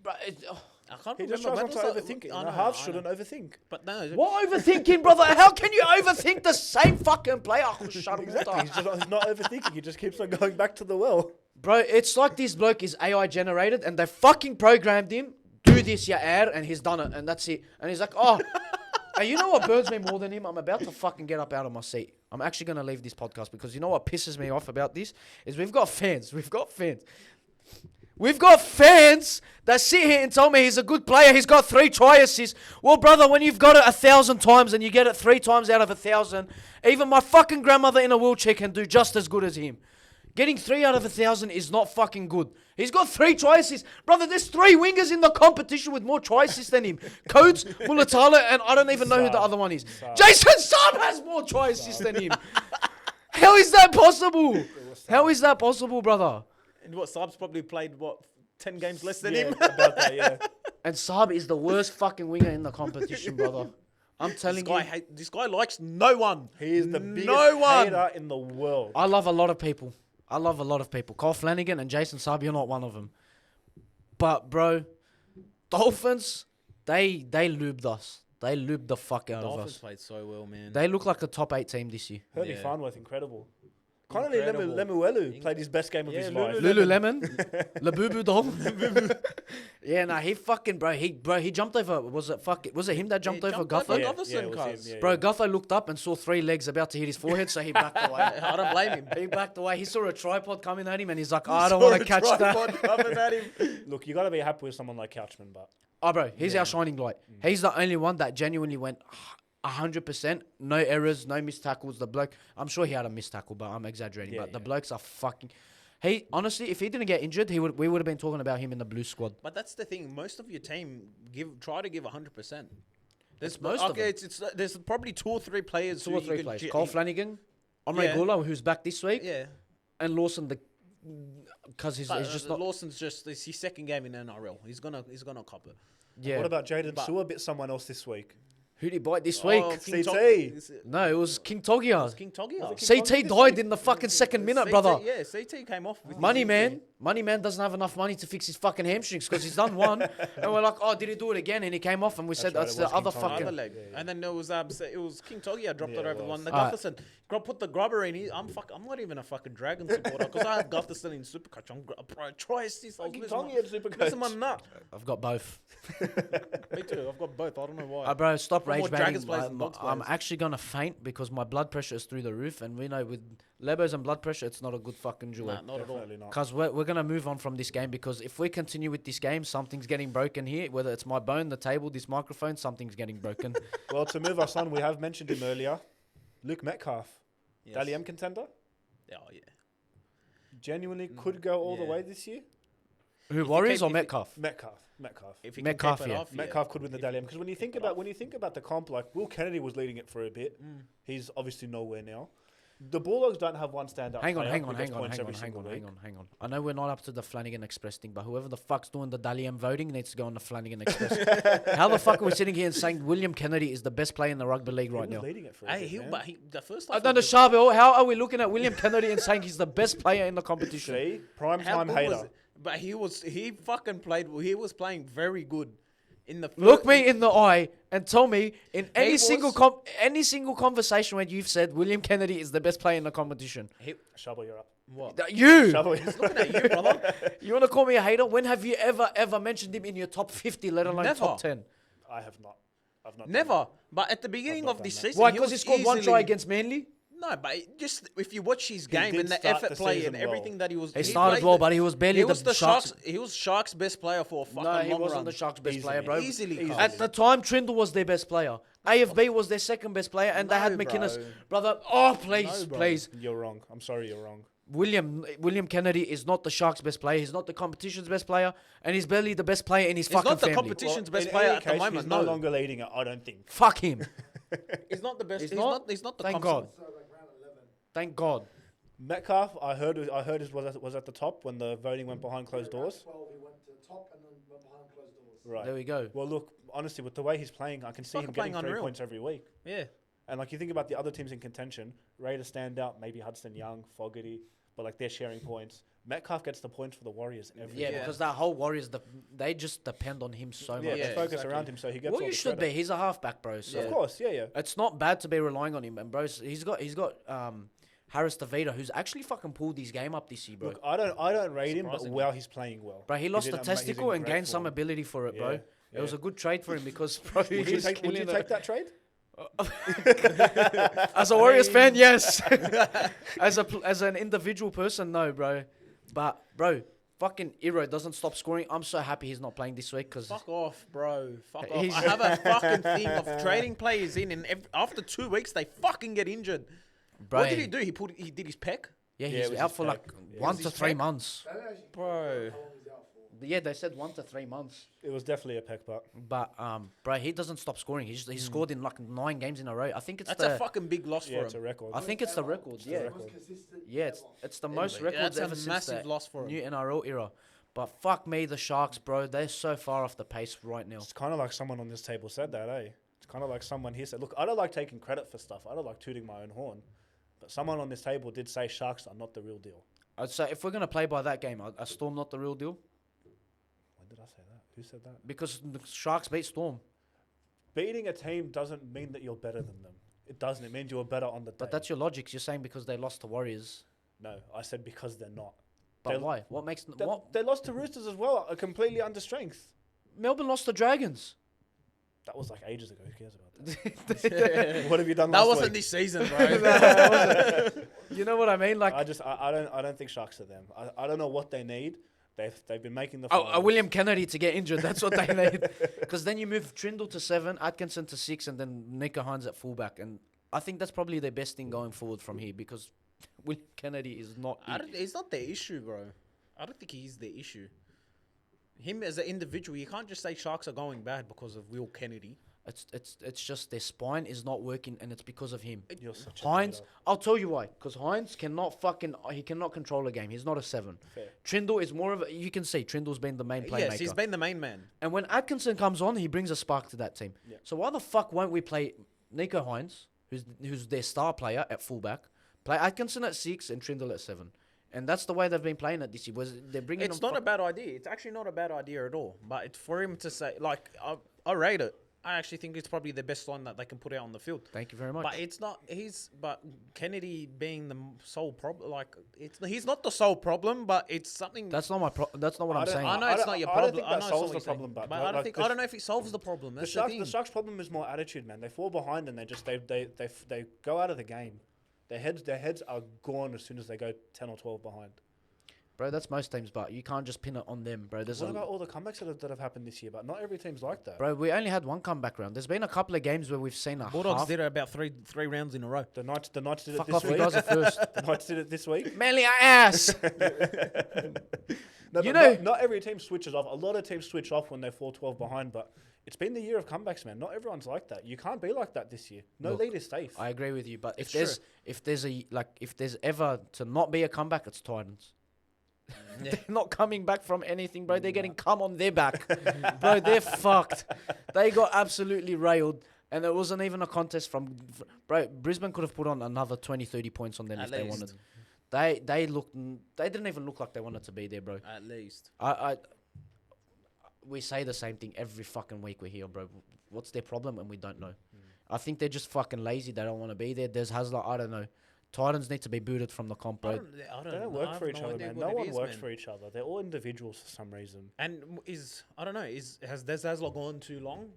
Bro, I can't He just remember. tries when not was to that- overthink it. I And know, a half I shouldn't know. overthink. But no, What overthinking, brother? How can you overthink the same fucking player? Exactly. He's not overthinking. He just keeps on going back to the well. Bro, it's like this bloke is AI generated and they fucking programmed him, do this, ya air, and he's done it, and that's it. And he's like, oh. And you know what burns me more than him? I'm about to fucking get up out of my seat. I'm actually going to leave this podcast because you know what pisses me off about this? Is we've got fans. We've got fans that sit here and tell me he's a good player. He's got 3 try assists. Well, brother, when you've got it 1,000 times and you get it 3 times out of 1,000, even my fucking grandmother in a wheelchair can do just as good as him. Getting 3 out of 1,000 is not fucking good. He's got 3 try assists. Brother, there's 3 wingers in the competition with more try assists than him. Coates, Mulatala, and I don't even know who the other one is. Jason Saab has more try assists than him. How is that possible? How is that possible, brother? And what Saab's probably played 10 games less than Yeah, him. about that, yeah. And Saab is the worst fucking winger in the competition, brother. I'm telling you. This guy likes no one. He is the biggest No one. hater in the world. I love a lot of people. Kyle Flanagan and Jason Saab, you're not one of them. But, bro, Dolphins, they lubed us. They lubed the fuck out of Dolphins us. played so well, man. They look like a top 8 team this year. Herbie Yeah. Farnworth, incredible. Connolly Incredible. Lemuelu played his best game of Yeah, his life. Lululemon, Labubu Dog. Yeah, nah, he fucking he jumped over. Was it him that jumped over jumped Gutho? over Yeah, Gutherson, yeah, it was him, cuz. yeah, Bro, yeah. Gutho looked up and saw 3 legs about to hit his forehead, so he backed away. I don't blame him. He backed away. He saw a tripod coming at him, and he's like, I don't want to catch that. Coming at him. Look, you got to be happy with someone like Couchman, but Oh, bro, he's our shining light. He's the only one that genuinely went 100%, no errors, no missed tackles. The bloke, I'm sure he had a missed tackle, but I'm exaggerating. Yeah, but the yeah. blokes are fucking. He honestly, if he didn't get injured, we would have been talking about him in the blue squad. But that's the thing. Most of your team try to give 100%. There's most of them. there's probably 2 or 3 players. 2 or 3 players. Cole Flanagan, Omre Yeah. Gula, who's back this week, Yeah. and Lawson, because he's just not. Lawson's just it's his second game in NRL. He's gonna cop it. Yeah. what about Jaden But- Sewer bit someone else this week? Who did he bite this week? King Tog- CT. is it- No, it was King Togia. was King Togia. Was it CT died in the fucking second minute, CT, brother. Yeah, CT came off with Money his man doesn't have enough money to fix his fucking hamstrings because he's done one, and we're like, oh, did he do it again? And he came off, and we said right, that's it was the other King Togia. fucking. other leg. And then there was it was King Togia dropped Yeah, it it over the was. one. The Alright. Gutherson put the grubber in. I'm not even a fucking Dragon supporter because I have Gutherson in Supercoach. I'm bro, try this. I was King losing Tongi my- had Supercoach. losing my nut. I've got both. Me too. I've got both. I don't know why. Bro, stop Got more rage Dragons baiting. players than Dogs I'm players. actually gonna faint because my blood pressure is through the roof, and we know with Lebos and blood pressure, it's not a good fucking duel. Nah, not at all. Definitely not. Because we're going to move on from this game because if we continue with this game, something's getting broken here. Whether it's my bone, the table, this microphone, something's getting broken. Well, to move us on, we have mentioned him earlier. Luke Metcalf, Yes. Dally M contender. Yeah, yeah. Genuinely could go all the yeah. way this year. Who, he Warriors keep- or if he- Metcalf? Metcalf. If he Metcalf, can keep it yeah. off, Metcalf could win the If Dally he M because when you can think keep it about off. when you think about the comp, like Will Kennedy was leading it for a bit. He's obviously nowhere now. The Bulldogs don't have one standout. Hang on. player who gets points every single week. I know we're not up to the Flanagan Express thing, but whoever the fuck's doing the Dally M voting needs to go on the Flanagan Express. How the fuck are we sitting here and saying William Kennedy is the best player in the rugby league He right was now? leading it for a Hey, bit, man. the first I time. don't know, Sharville. How are we looking at William Kennedy and saying he's the best player in the competition? See, prime How time good hater. was it? But he fucking played. He was playing very good in the. Look me in the eye and tell me in any was- single conversation when you've said William Kennedy is the best player in the competition. Shovel, you're up. What? You! Shovel. Looking at you, brother. You want to call me a hater? When have you ever mentioned him in your top 50, let alone Never. top 10? I have not. I've not done Never. But at the beginning not of done this that. season, Why? Because he scored one try easily- against Manly. No, but just if you watch his game did and the start effort the play season and everything well. that he was, He started played well, the- but he was barely he was the Sharks. He was Sharks' best player for a fucking No, he long wasn't run. the Sharks' best Easily. player, bro. Easily. At the time, Trindle was their best player. AFB was their second best player, and they had No, McInnes. bro. Brother, oh, please, No, bro. please. You're wrong. I'm sorry, you're wrong. William Kennedy is not the Sharks' best player. He's not the competition's best player, and he's barely the best player in his He's fucking not the family. competition's best in player any at the case, moment. He's no No, longer leading it, I don't think. Fuck him. he's not the best. He's He's not? not. He's not the. Thank competition- God. Thank God. Metcalf, I heard was at the top when the voting went behind closed doors. 12, he went to the top and then went behind closed doors. Right. There we go. Well, look, honestly, with the way he's playing, I can see him Fucking getting playing 3 unreal. points every week. Yeah. And like you think about the other teams in contention, Raiders stand out, maybe Hudson Young, Fogarty, but like they're sharing points. Metcalf gets the points for the Warriors every Yeah, week. because that whole Warriors, they just depend on him so Yeah, much. they Yeah, focus exactly. around him, so he gets Well, all you the should credit. be. He's a halfback, bro. So Of course, yeah. it's not bad to be relying on him, and bro, he's got Harris Tavita, who's actually fucking pulled his game up this year, bro. Look, I don't rate him, but Surprisingly. well, he's playing well. Bro, he lost did a ama- he's in testicle and great gained some form. ability for it, bro. Yeah, It was yeah. a good trade for him because, bro, Would you take that trade? As a Warriors fan, yes. As an individual person, no, bro. But bro, fucking Iro doesn't stop scoring. I'm so happy he's not playing this week because Fuck off, bro. Fuck off. He's- I have a fucking thing of trading players in, and after 2 weeks they fucking get injured. What did he do? He did his pec, Yeah, Yeah, he's it was out his for pec. like Yeah. 1 Was to his 3 pec? months. They don't actually bro. know how long he's out for. Yeah, they said 1 to 3 months. It was definitely a peck butt. But bro, he doesn't stop scoring. He's scored in like 9 games in a row. I think it's That's the a fucking big loss Yeah, for it's a him. record. I think it's the record. Yeah, Most consistent yeah, ever. it's the most Anyway, records that's a ever since massive the loss for him. new NRL era. But fuck me, the Sharks, bro. They're so far off the pace right now. It's kind of like someone on this table said that, eh? It's kind of like someone here said, look, I don't like taking credit for stuff. I don't like tooting my own horn. But someone on this table did say Sharks are not the real deal. I'd say if we're gonna play by that game, are Storm not the real deal? When did I say that? Who said that? Because the Sharks beat Storm. Beating a team doesn't mean that you're better than them. It doesn't. It means you're better on the day. But that's your logic. You're saying because they lost to Warriors. No, I said because they're not. But They- why? What makes They, what? they lost to Roosters as well, completely under strength. Melbourne lost to Dragons. That was like ages ago. Who cares about that? What have you done That last wasn't week? this season, bro. You know what I mean? Like, I don't think Sharks are them. I don't know what they need. They've been making the oh, finals. William Kennedy to get injured. That's what they need. Because then you move Trindle to 7, Atkinson to 6, and then Nico Hines at fullback. And I think that's probably their best thing going forward from here because William Kennedy is not. It's not their issue, bro. I don't think he's the issue. Him as an individual, you can't just say Sharks are going bad because of Will Kennedy. It's just their spine is not working, and it's because of him. You're such a Hines, hater. I'll tell you why. Because Hines cannot control a game. He's not a 7. Fair. Trindle is more of a. You can see Trindle's been the main playmaker. Yes, he's been the main man. And when Atkinson comes on, he brings a spark to that team. Yeah. So why the fuck won't we play Nico Hines, who's their star player at fullback, play Atkinson at 6 and Trindle at 7? And that's the way they've been playing it this year. They're bringing. It's not a bad idea. It's actually not a bad idea at all. But it's for him to say, like, I rate it. I actually think it's probably the best line that they can put out on the field. Thank you very much. But it's not. But Kennedy being the sole problem, like, he's not the sole problem. But it's something. That's not my. That's not what I'm don't- saying. I know I it's don't- not your I don't problem. think I that know it's solves not the what you're problem, saying. but I don't like think. the I don't know if it solves the problem. The That's Sharks, the the thing. Sharks' problem is more attitude, man. They fall behind and they go out of the game. Their heads are gone as soon as they go 10 or 12 behind. Bro, that's most teams, but you can't just pin it on them, bro. What about all the comebacks that have happened this year? But not every team's like that. Bro, we only had one comeback round. There's been a couple of games where we've seen a Bulldogs half. did it about three rounds in a row. The Knights did it Fuck this off, you week. guys are first. The Knights did it this week. Manly are ass. No, You but know- not every team switches off. A lot of teams switch off when they fall 12 behind, but it's been the year of comebacks, man. Not everyone's like that. You can't be like that this year. No Look, lead is safe. I agree with you, but if It's there's ever to not be a comeback, it's Titans. Yeah. They're not coming back from anything, bro. They're getting come on their back. Bro, they're fucked. They got absolutely railed. And it wasn't even a contest from... Bro, Brisbane could have put on another 20, 30 points on them At if they least. wanted. They didn't even look like they wanted to be there, bro. At least. We say the same thing every fucking week we're here, bro. What's their problem? And we don't know. I think they're just fucking lazy. They don't want to be there. There's Hasler. I don't know. Titans need to be booted from the comp, bro. They don't work for each other, man. No one works for each other. They're all individuals for some reason. And I don't know, has Des Hasler gone too long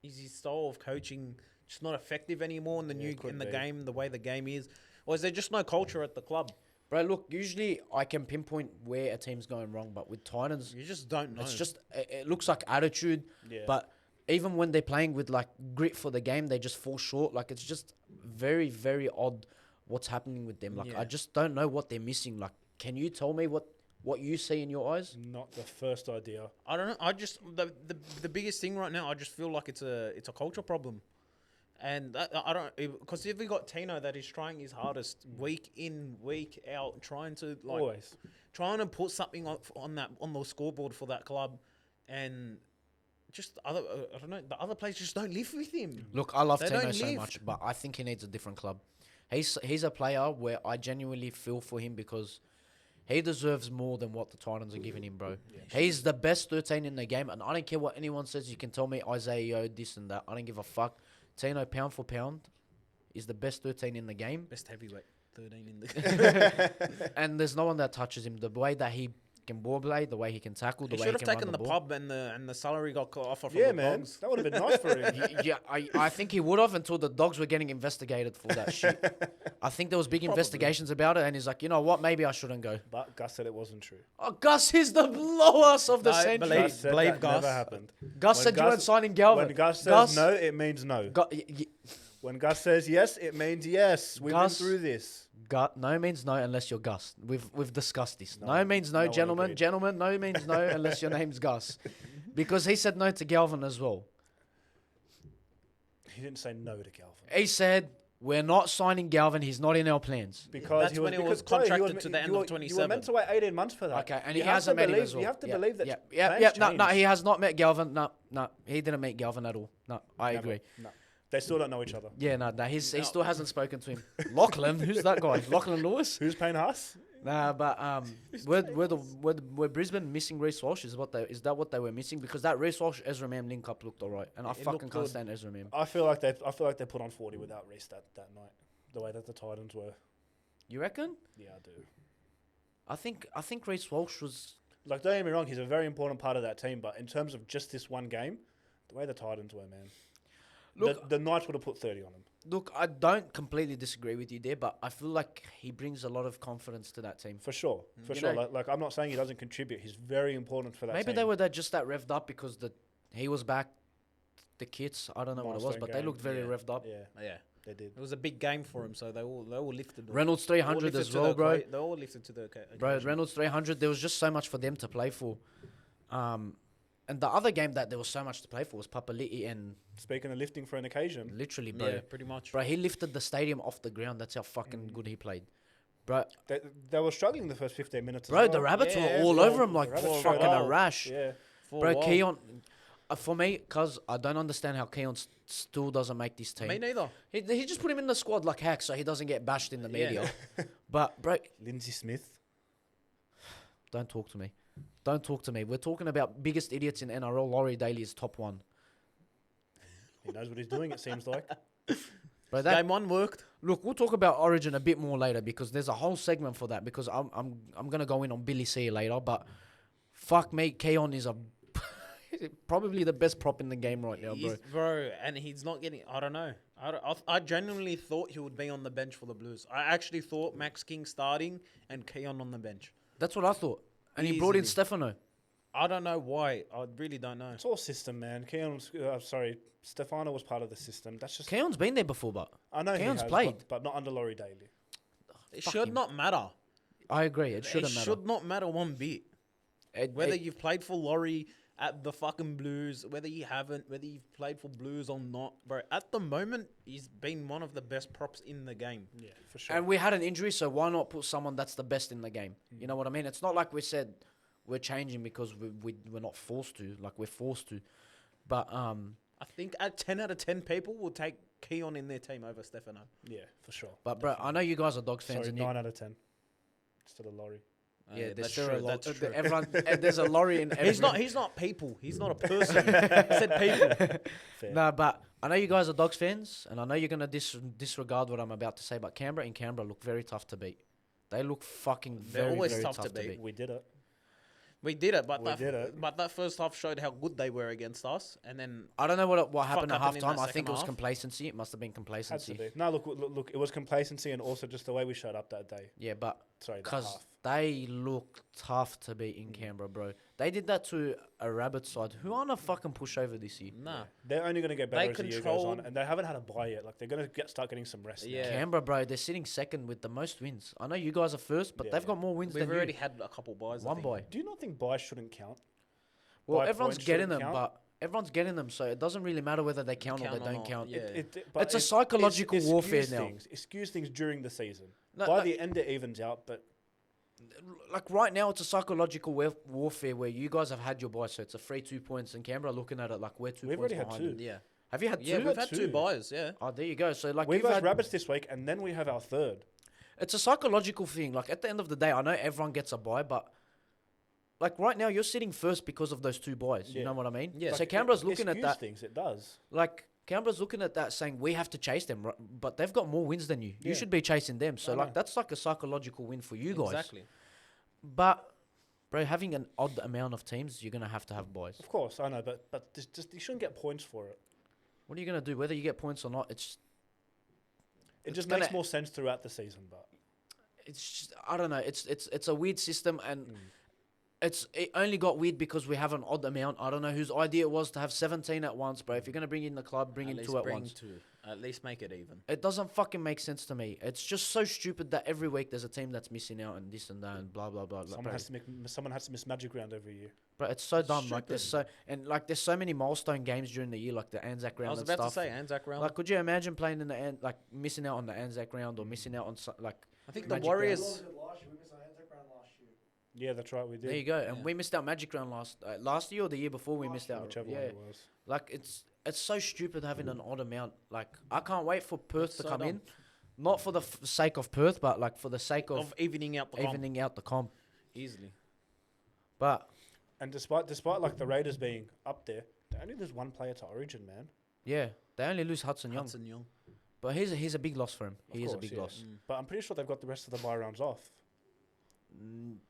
is his style of coaching just not effective anymore in the Yeah, it could be. game, the way the game is, or is there just no culture at the club? Bro, look, usually I can pinpoint where a team's going wrong, but with Titans, You just don't know. it's just it looks like attitude. Yeah. But even when they're playing with like grit for the game, they just fall short. Like it's just very, very odd what's happening with them. Like Yeah. I just don't know what they're missing. Like, can you tell me what you see in your eyes? Not the first idea. I don't know. I just the biggest thing right now. I just feel like it's a culture problem, and I don't, because if we got Tino that is trying his hardest week in week out, trying to Always. trying to put something on the scoreboard for that club, and just other I don't know, the other players just don't live with him. Look, I love They Tino don't so live. much, but I think he needs a different club. He's a player where I genuinely feel for him because he deserves more than what the Titans are giving him, bro. He's the best 13 in the game, and I don't care what anyone says. You can tell me Isaiah Yo, this and that. I don't give a fuck. Tino, pound for pound, is the best 13 in the game, Best heavyweight, 13 in the. and there's no one that touches him. The way that he can ball play, the way he can tackle, the He way should he have can run taken the the ball. pub and the salary got cut off from Yeah, the man. Dogs. That would have been nice for him. Yeah, I think he would have until the Dogs were getting investigated for that shit. I think there was big investigations about it, and he's like, you know what, maybe I shouldn't go. But Gus said it wasn't true. Oh, Gus is the blow-us of the No, century. believe- Gus said believe that Gus. never happened. Gus When said you Gus- weren't signing Galvin. When Gus says no, it means no. When Gus says yes, it means yes. We've Gus- been through this. No means no unless you're Gus. We've discussed this. No No, one- means no no, one gentlemen. agreed. Gentlemen, no means no unless your name's Gus. Because he said no to Galvin as well. He didn't say no to Galvin. He said, we're not signing Galvin. He's not in our plans. Because That's he was, when he because was bro, he contracted was- to the end you of were- You 27. were meant to wait 18 months for that. Okay, and You he have hasn't to met him believe- as well. You have to Yeah, believe that. Yeah, plans no, change. he has not met Galvin. No, he didn't meet Galvin at all. No, I Never. agree. No. They still don't know each other. Yeah, no, he still hasn't spoken to him. Lachlan, who's that guy? Lachlan Lewis? Who's paying us? Nah, but we're Brisbane missing Reece Walsh is that what they were missing? Because that Reece Walsh Ezra Mam link up looked alright, and I It fucking looked can't good. stand Ezra Mam. I feel like they put on 40 without Reece that night. The way that the Titans were. You reckon? Yeah, I do. I think Reece Walsh was. Like, don't get me wrong, he's a very important part of that team, but in terms of just this one game, the way the Titans were, man. Look, the Knights would have put 30 on him. Look, I don't completely disagree with you there, but I feel like he brings a lot of confidence to that team. For sure. For You sure. know- Like, I'm not saying he doesn't contribute. He's very important for that Maybe team. they were just that revved up because he was back. The kids, I don't know what it was, Milestone but they game. looked very Yeah. revved up. Yeah, Yeah, they did. it was a big game for him, so they all lifted. Reynolds They all 300 lifted as to well, the bro. They all lifted to the Bro, occasion. Reynolds 300. There was just so much for them to play for. And the other game that there was so much to play for was Papali'i, and Speaking of lifting for an occasion, literally, bro, Yeah, pretty much. bro, he lifted the stadium off the ground. That's how fucking good he played, bro. they were struggling the first 15 minutes. Bro, as the well. rabbits Yeah, were all bro, over him the like rabbits fucking showed a up. rash. Yeah. For a Bro, while. Keon, for me, cause I don't understand how Keon still doesn't make this team. Me neither. He just put him in the squad like heck, so he doesn't get bashed in the Yeah. media. But bro, Lindsay Smith. don't talk to me. Don't talk to me. We're talking about biggest idiots in NRL. Laurie Daly is top one. He knows what he's doing, it seems like. Bro, that, Game one worked. look, we'll talk about Origin a bit more later because there's a whole segment for that. Because I'm gonna go in on Billy C later, but fuck me, Keon is probably the best prop in the game right now, bro. Bro, and he's not getting. I don't know. I genuinely thought he would be on the bench for the Blues. I actually thought Max King starting and Keon on the bench. That's what I thought. And he brought in Easily. Stefano. I don't know why. I really don't know. It's all system, man. Stefano was part of the system. That's just. Keon's been there before, but I know Keon's he has, played. but not under Laurie Daly. It Fuck should him. not matter. I agree. It shouldn't matter. should not matter one bit. Whether you've played for Laurie at the fucking Blues, whether you haven't, whether you've played for Blues or not, bro. At the moment, he's been one of the best props in the game. Yeah, for sure. And we had an injury, so why not put someone that's the best in the game? You know what I mean? It's not like we said we're changing because we're not forced to. Like, we're forced to. But I think at 10 out of 10 people will take Keon in their team over Stefano. Yeah, for sure. bro, I know you guys are Dogs fans, Sorry, and you, 9 out of 10. Instead of Laurie. yeah, there's that's still true. a lot. That's true. Everyone, there's a lorry in every. He's not people. He's not a person. I said people. Fair. No, but I know you guys are Dogs fans, and I know you're gonna disregard what I'm about to say. But Canberra look very tough to beat. They look fucking They're very, always very tough tough to beat. We did it. We did it, but We did it. But that first half showed how good they were against us, and then I don't know what happened at happened in halftime. that I think second it was half. complacency. It must have been Had to complacency. be. No, look. It was complacency and also just the way we showed up that day. Yeah, but Sorry, that because half. they look tough to beat in Canberra, bro. They did that to a Rabbit side who aren't a fucking pushover this year. nah. They're only going to get They better as the year goes on, controlled- and they haven't had a bye yet. Like they're going to start getting some rest. Yeah. Canberra, bro, they're sitting second with the most wins. I know you guys are first, but Yeah, they've yeah. got more wins We've than already you. had a couple buys. I One think. boy. Now. Do you not think buys shouldn't count? Well, By everyone's points getting shouldn't them, count? but everyone's getting them, so it doesn't really matter whether they count or they Count or don't not, count. yeah. But It's a psychological it warfare skews now. Things. It skews things during the season. No, By no. the end, it evens out. But Like right now, it's a psychological warfare where you guys have had your buy, so it's a free 2 points, and Canberra looking at it like we're 2 We've points already had behind. two. Yeah. Have you had Yeah, two? we've had two two. buys. Yeah. Oh, there you go. So like we've you've had had rabbits this week, and then we have our third. It's a psychological thing. Like at the end of the day, I know everyone gets a buy, but like right now, you're sitting first because of those two buys. You Yeah. know what I mean? Yeah. So Like, Canberra's it looking at skews that. things. It does. Like Canberra's looking at that, saying we have to chase them, but they've got more wins than you. Yeah. You should be chasing them. So I like know. that's like a psychological win for you guys. Exactly. But bro, having an odd amount of teams, you're gonna have to have buys. Of course, I know, but just you shouldn't get points for it. What are you gonna do? Whether you get points or not, It It's just gonna- makes more sense throughout the season. But it's just, I don't know. It's a weird system, and Mm. it only got weird because we have an odd amount. I don't know whose idea it was to have 17 at once, bro. If you're gonna bring in the club, bring in two at once. Two. At least make it even. It doesn't fucking make sense to me. It's just so stupid that every week there's a team that's missing out and this and that and blah blah blah. Like, someone has to miss Magic Round every year. bro, it's so dumb. Like there's there's so many milestone games during the year, like the Anzac round I was and about stuff. to say Anzac round. Like, could you imagine playing in the like missing out on the Anzac round or missing out on like? I think Magic the round. Warriors. Last year, we missed our Anzac round last year. Yeah, that's right. We did. There you go. And Yeah. we missed out Magic round last year or the year before we missed out. Whichever Yeah, one it was. like it's so stupid having an odd amount. Like I can't wait for Perth It's to so come dumb. in, not for the sake of Perth, but like for the sake of Of evening out the comp. evening out the comp. Easily. But And despite like the Raiders being up there, they only lose one player to Origin, man. yeah, they only lose Hudson Young. Hudson Young. But he's a big loss for him. Of He is a course, big yeah. loss. Mm. But I'm pretty sure they've got the rest of the bye rounds off.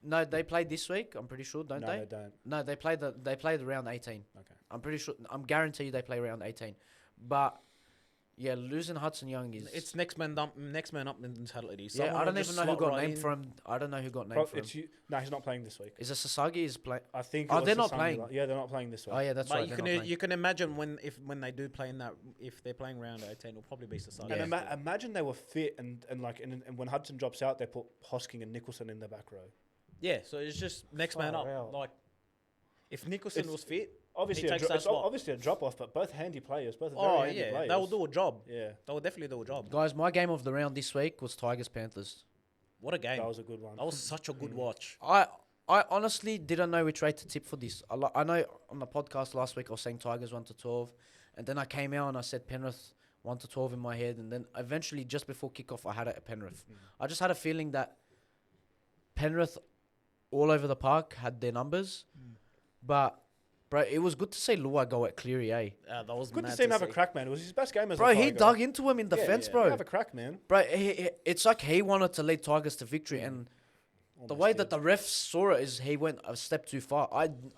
No, they played this week. I'm pretty sure, don't No, they? they don't. No, they played the round 18. Okay. I'm pretty sure. I'm guaranteed they play round 18. But yeah, losing Hudson Young is. It's next man up mentality. yeah, Someone I will don't just even know who slot got right named in. for him. I don't know who got named Pro- for him. No, he's not playing this week. Is it Sasagi is playing? I think. Oh, it was they're not Sasami playing. Yeah, they're not playing this week. Oh yeah, that's But right. you they're can not playing. you can imagine when they do play in that, if they're playing round 18, it'll probably be Sasagi. And Yeah. imagine they were fit and when Hudson drops out, they put Hosking and Nicholson in the back row. Yeah, so it's just next man Far up. out. Like if Nicholson It's- was fit, Obviously, takes that it's slot. obviously a drop off, but both handy players, both very oh handy yeah, players. they will do a job. Yeah, They will definitely do a job. Guys, my game of the round this week was Tigers Panthers. What a game! that was a good one. That was such a good watch. I honestly didn't know which way to tip for this. I know on the podcast last week I was saying Tigers 1 to 12, and then I came out and I said Penrith 1 to 12 in my head, and then eventually just before kickoff I had it at Penrith. I just had a feeling that Penrith all over the park had their numbers, but bro, it was good to see Luai go at Cleary, eh? That was Good to mad see him have a crack, man. It was his best game as Bro, a he Tiger. dug into him in defense, yeah. bro. Have a crack, man. Bro, it's like he wanted to lead Tigers to victory, and the Almost way did. that the refs saw it is he went a step too far.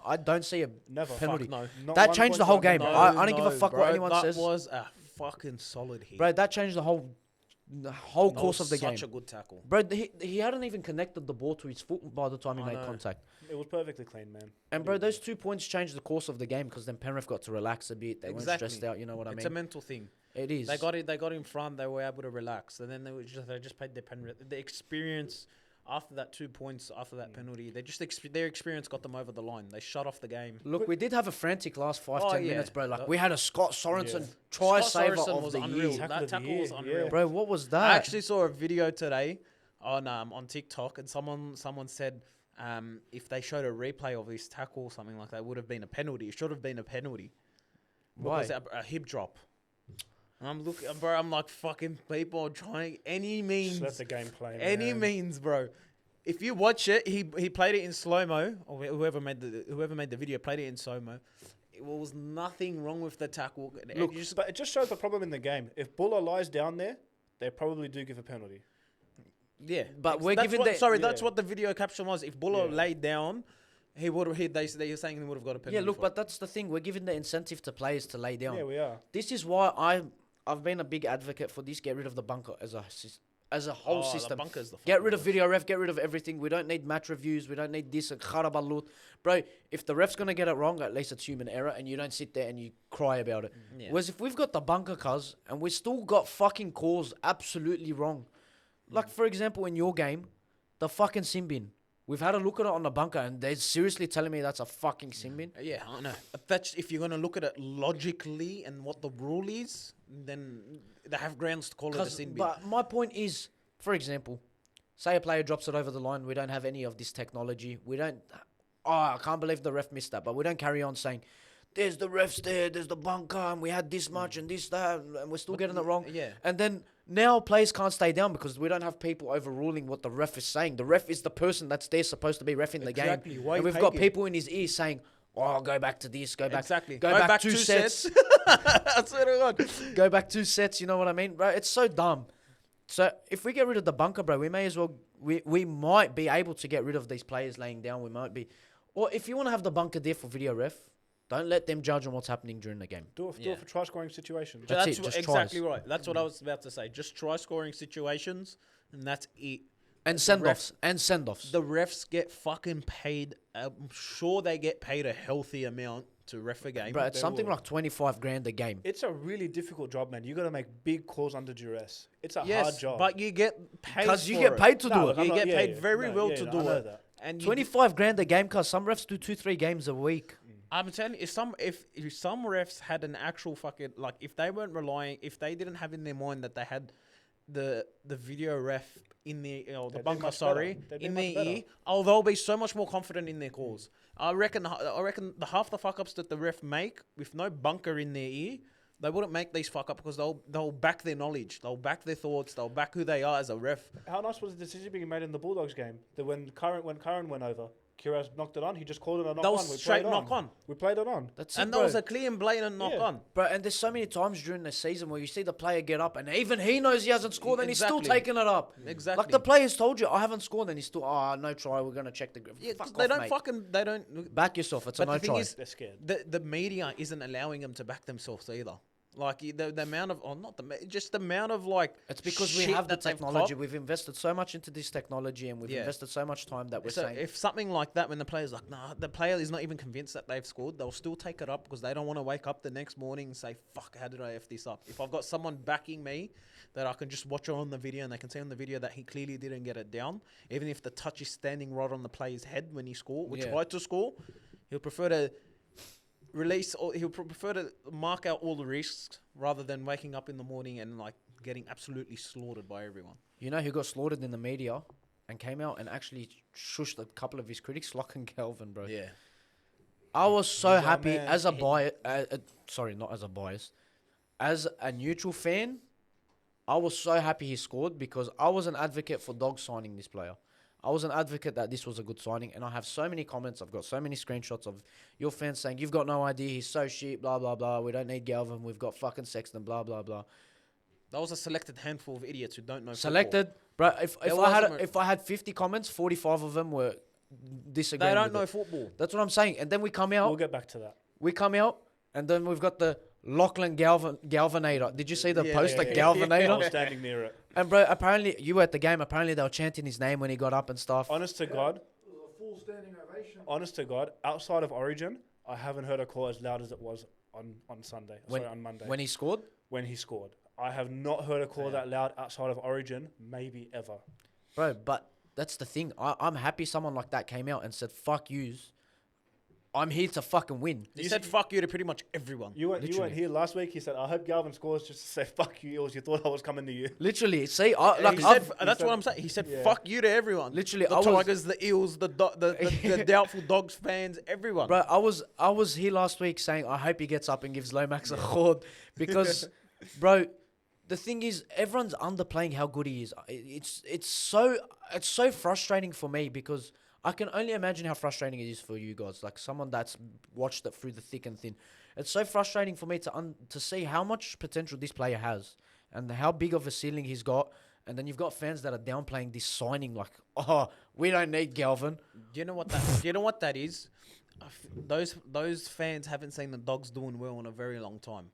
I don't see a Never. penalty. No. Not That one changed the point whole on game. the- I don't give a fuck what bro, anyone that says. That was a fucking solid hit. Bro, that changed the whole That course was of the game. Such a good tackle. Bro, he hadn't even connected the ball to his foot by the time he I made know. contact. It was perfectly clean, man. And bro, those 2 points changed the course of the game because then Penrith got to relax a bit. They weren't Exactly. stressed out. You know what I It's a mean? mental thing. It is. They got it. They got in front. They were able to relax, and then they just played their Penrith. The experience after that 2 points after that penalty, they just their experience got them over the line. They shut off the game. Look, we did have a frantic last 5-10 Oh, yeah. minutes, bro. Like That- we had a Scott Sorensen Yeah. try Scott saver Sorensen of was the unreal. year. Tackle That of the tackle was year, unreal. yeah. Bro, what was that? I actually saw a video today on TikTok, and someone said if they showed a replay of this tackle or something like that, it would have been a penalty. It should have been a penalty. Why? Because a hip drop. And I'm looking, bro. I'm like, fucking people are trying any means, Just let the game play, any man. means, bro. If you watch it, he played it in slow mo, or whoever made the video played it in slow mo. It was nothing wrong with the tackle. Look, You just- but it just shows the problem in the game. If Buller lies down there, they probably do give a penalty. yeah, But we're that's giving what, the- sorry, that's Yeah. what the video caption was. If Buller Yeah. laid down, He would have. They're saying he would have got a penalty. Yeah, look, for but that's the thing. We're giving the incentive to players to lay down. Yeah, we are. This is why I've been a big advocate for this. Get rid of the bunker as a whole The system. bunker's the Get fucking rid of worst. video ref. Get rid of everything. We don't need match reviews. We don't need this. Kharabalut. Bro, if the ref's gonna get it wrong, at least it's human error, and you don't sit there and you cry about it. Yeah. Whereas if we've got the bunker, cuz, and we still got fucking calls absolutely wrong. Like for example, in your game, the fucking sin bin. We've had a look at it on the bunker, and they're seriously telling me that's a fucking sin bin. Yeah, I know. That's if you're gonna look at it logically and what the rule is, then they have grounds to call it a sin bin. But my point is, for example, say a player drops it over the line. We don't have any of this technology. We don't. Oh, I can't believe the ref missed that. But we don't carry on saying, "There's the refs there. There's the bunker, and we had this much and this that, and we're still getting it wrong." Yeah. And then now players can't stay down because we don't have people overruling what the ref is saying. The ref is the person that's there supposed to be reffing the Exactly. game, Why and you we've got pay him? people in his ear saying, "Oh, go back to this. Go back. Exactly. Go back 2 sets." I swear to God. Go back 2 sets. You know what I mean, bro? It's so dumb. So if we get rid of the bunker, bro, we may as well. We might be able to get rid of these players laying down. We might be, or if you want to have the bunker there for video ref, don't let them judge on what's happening during the game. Do it for try scoring situations. That's That's it, just exactly tries. right. That's what I was about to say. Just try scoring situations, and that's it. And send-offs. And send-offs. The refs get fucking paid. I'm sure they get paid a healthy amount to ref a game. Bro, it's They something will. like 25 grand a game. It's a really difficult job, man. You got to make big calls under duress. It's a hard Yes, job. but you get paid Because you for get it. paid to do No, it. look, I'm You not- get yeah, paid yeah. very No, well yeah, to no, do I know it. that. And 25 grand a game because some refs do 2-3 games a week. I'm telling you, if some refs had an actual fucking like, if they weren't relying, if they didn't have in their mind that they had the video ref in the They'd the be bunker, much sorry, better. They'd be in much their better. ear, oh, they'll be so much more confident in their calls. I reckon the half the fuck ups that the ref make with no bunker in their ear, they wouldn't make these fuck up because they'll back their knowledge, they'll back their thoughts, they'll back who they are as a ref. How nice was the decision being made in the Bulldogs game? That when Curran went over, Kiraz knocked it on. He just called it a knock That on. was We straight played knock on. We played it on. That's it, And bro. that was a clear and blatant knock Yeah. on. Bro, and there's so many times during the season where you see the player get up and even he knows he hasn't scored and he's still Exactly. taking it up. Exactly. Like the players told you, I haven't scored and he's still, no try, we're going to check the... Yeah, Fuck they off, don't mate. they don't. Back yourself, it's a But no the thing try. is, They're scared. the media isn't allowing them to back themselves either. Like the amount of, just the amount of like. It's because we shit have the that they've technology. copped. We've invested so much into this technology and we've Yeah. invested so much time that we're So saying... if something like that, when the player's like, nah, the player is not even convinced that they've scored, they'll still take it up because they don't want to wake up the next morning and say, fuck, how did I F this up? If I've got someone backing me that I can just watch on the video and they can see on the video that he clearly didn't get it down, even if the touch is standing right on the player's head when he scored, which Yeah. tried to score, he'll prefer to release, or he'll prefer to mark out all the risks rather than waking up in the morning and like getting absolutely slaughtered by everyone. You know who got slaughtered in the media and came out and actually shushed a couple of his critics? Locke and Galvin, bro. Yeah. I was so Yeah, happy man. as a bias. Sorry, not as a bias. As a neutral fan, I was so happy he scored because I was an advocate for Dogs signing this player. I was an advocate that this was a good signing, and I have so many comments. I've got so many screenshots of your fans saying, "You've got no idea. He's so shit. Blah blah blah. We don't need Galvin. We've got fucking Sexton. Blah blah blah." That was a selected handful of idiots who don't know football. Selected, bro. wasn't If I had 50 comments, 45 of them were disagreeing. They don't with know it. football. That's what I'm saying. And then we come out. We'll get back to that. We come out, and then we've got the Lachlan Galvinator. Did you see the poster, I Galvinator? was standing near it. And bro, apparently you were at the game. Apparently they were chanting his name when he got up and stuff. Honest to God, It was a full standing ovation. honest to God, outside of Origin, I haven't heard a call as loud as it was on Sunday. When- on Monday. When he scored, when he scored. I have not heard a call that loud outside of Origin, maybe ever. bro. But that's the thing. I'm happy someone like that came out and said, "Fuck yous. I'm here to fucking win." He You said see- fuck you to pretty much everyone. You weren't Literally. here last week. He said, "I hope Galvin scores just to say fuck you, Eels. You thought I was coming to you." Literally, see, He said, that's what I'm saying. He said Yeah. fuck you to everyone. Literally, the I was- Tigers, the Eels, the doubtful Dogs fans, everyone. bro. I was here last week saying I hope he gets up and gives Lomax a chord because, bro. The thing is, everyone's underplaying how good he is. It's so frustrating for me because I can only imagine how frustrating it is for you guys, like someone that's watched it through the thick and thin. It's so frustrating for me to see how much potential this player has and how big of a ceiling he's got. And then you've got fans that are downplaying this signing, like, oh, we don't need Galvin. Do you know what that? Do you know what that is? Those fans haven't seen the Dogs doing well in a very long time,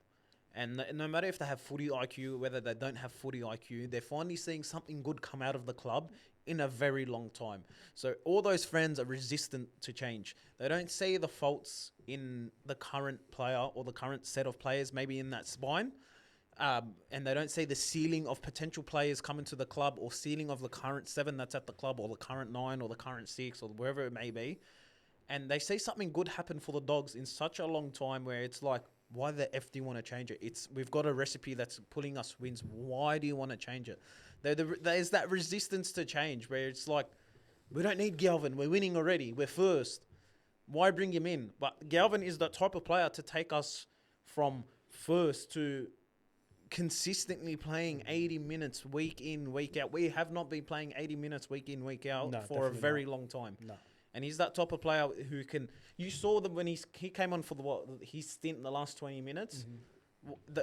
and no matter if they have footy IQ, whether they don't have footy IQ, they're finally seeing something good come out of the club in a very long time. So all those friends are resistant to change. They don't see the faults in the current player or the current set of players, maybe in that spine. And they don't see the ceiling of potential players coming to the club or ceiling of the current 7 that's at the club or the current 9 or the current 6 or wherever it may be. And they see something good happen for the Dogs in such a long time where it's like, why the F do you want to change it? We've got a recipe that's pulling us wins. Why do you want to change it? There's that resistance to change where it's like, we don't need Galvin. We're winning already. We're first. Why bring him in? But Galvin is the type of player to take us from first to consistently playing 80 minutes week in, week out. We have not been playing 80 minutes week in, week out for a very long time. No. And he's that type of player who can... You saw them when he came on for his stint in the last 20 minutes. Mm-hmm.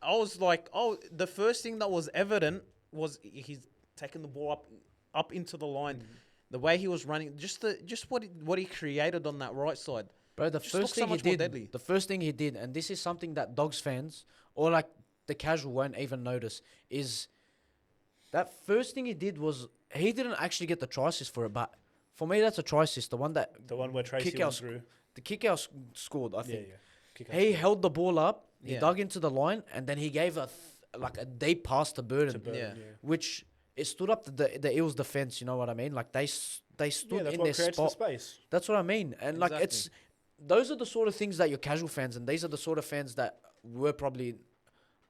I was like, the first thing that was evident was he's taking the ball up into the line. Mm-hmm. The way he was running, just what he created on that right side. Bro, the first thing he did, and this is something that Dogs fans or like the casual won't even notice, is that first thing he did was he didn't actually get the try assist for it, but for me that's a try assist, the one where Tracy went through. The kick out scored, I think. Yeah. He held the ball up, he dug into the line, and then he gave a deep pass to Burden, which it stood up the Eels defense. You know what I mean? Like they stood in their spot. The space. That's what I mean. And like those are the sort of things that your casual fans, and these are the sort of fans that were probably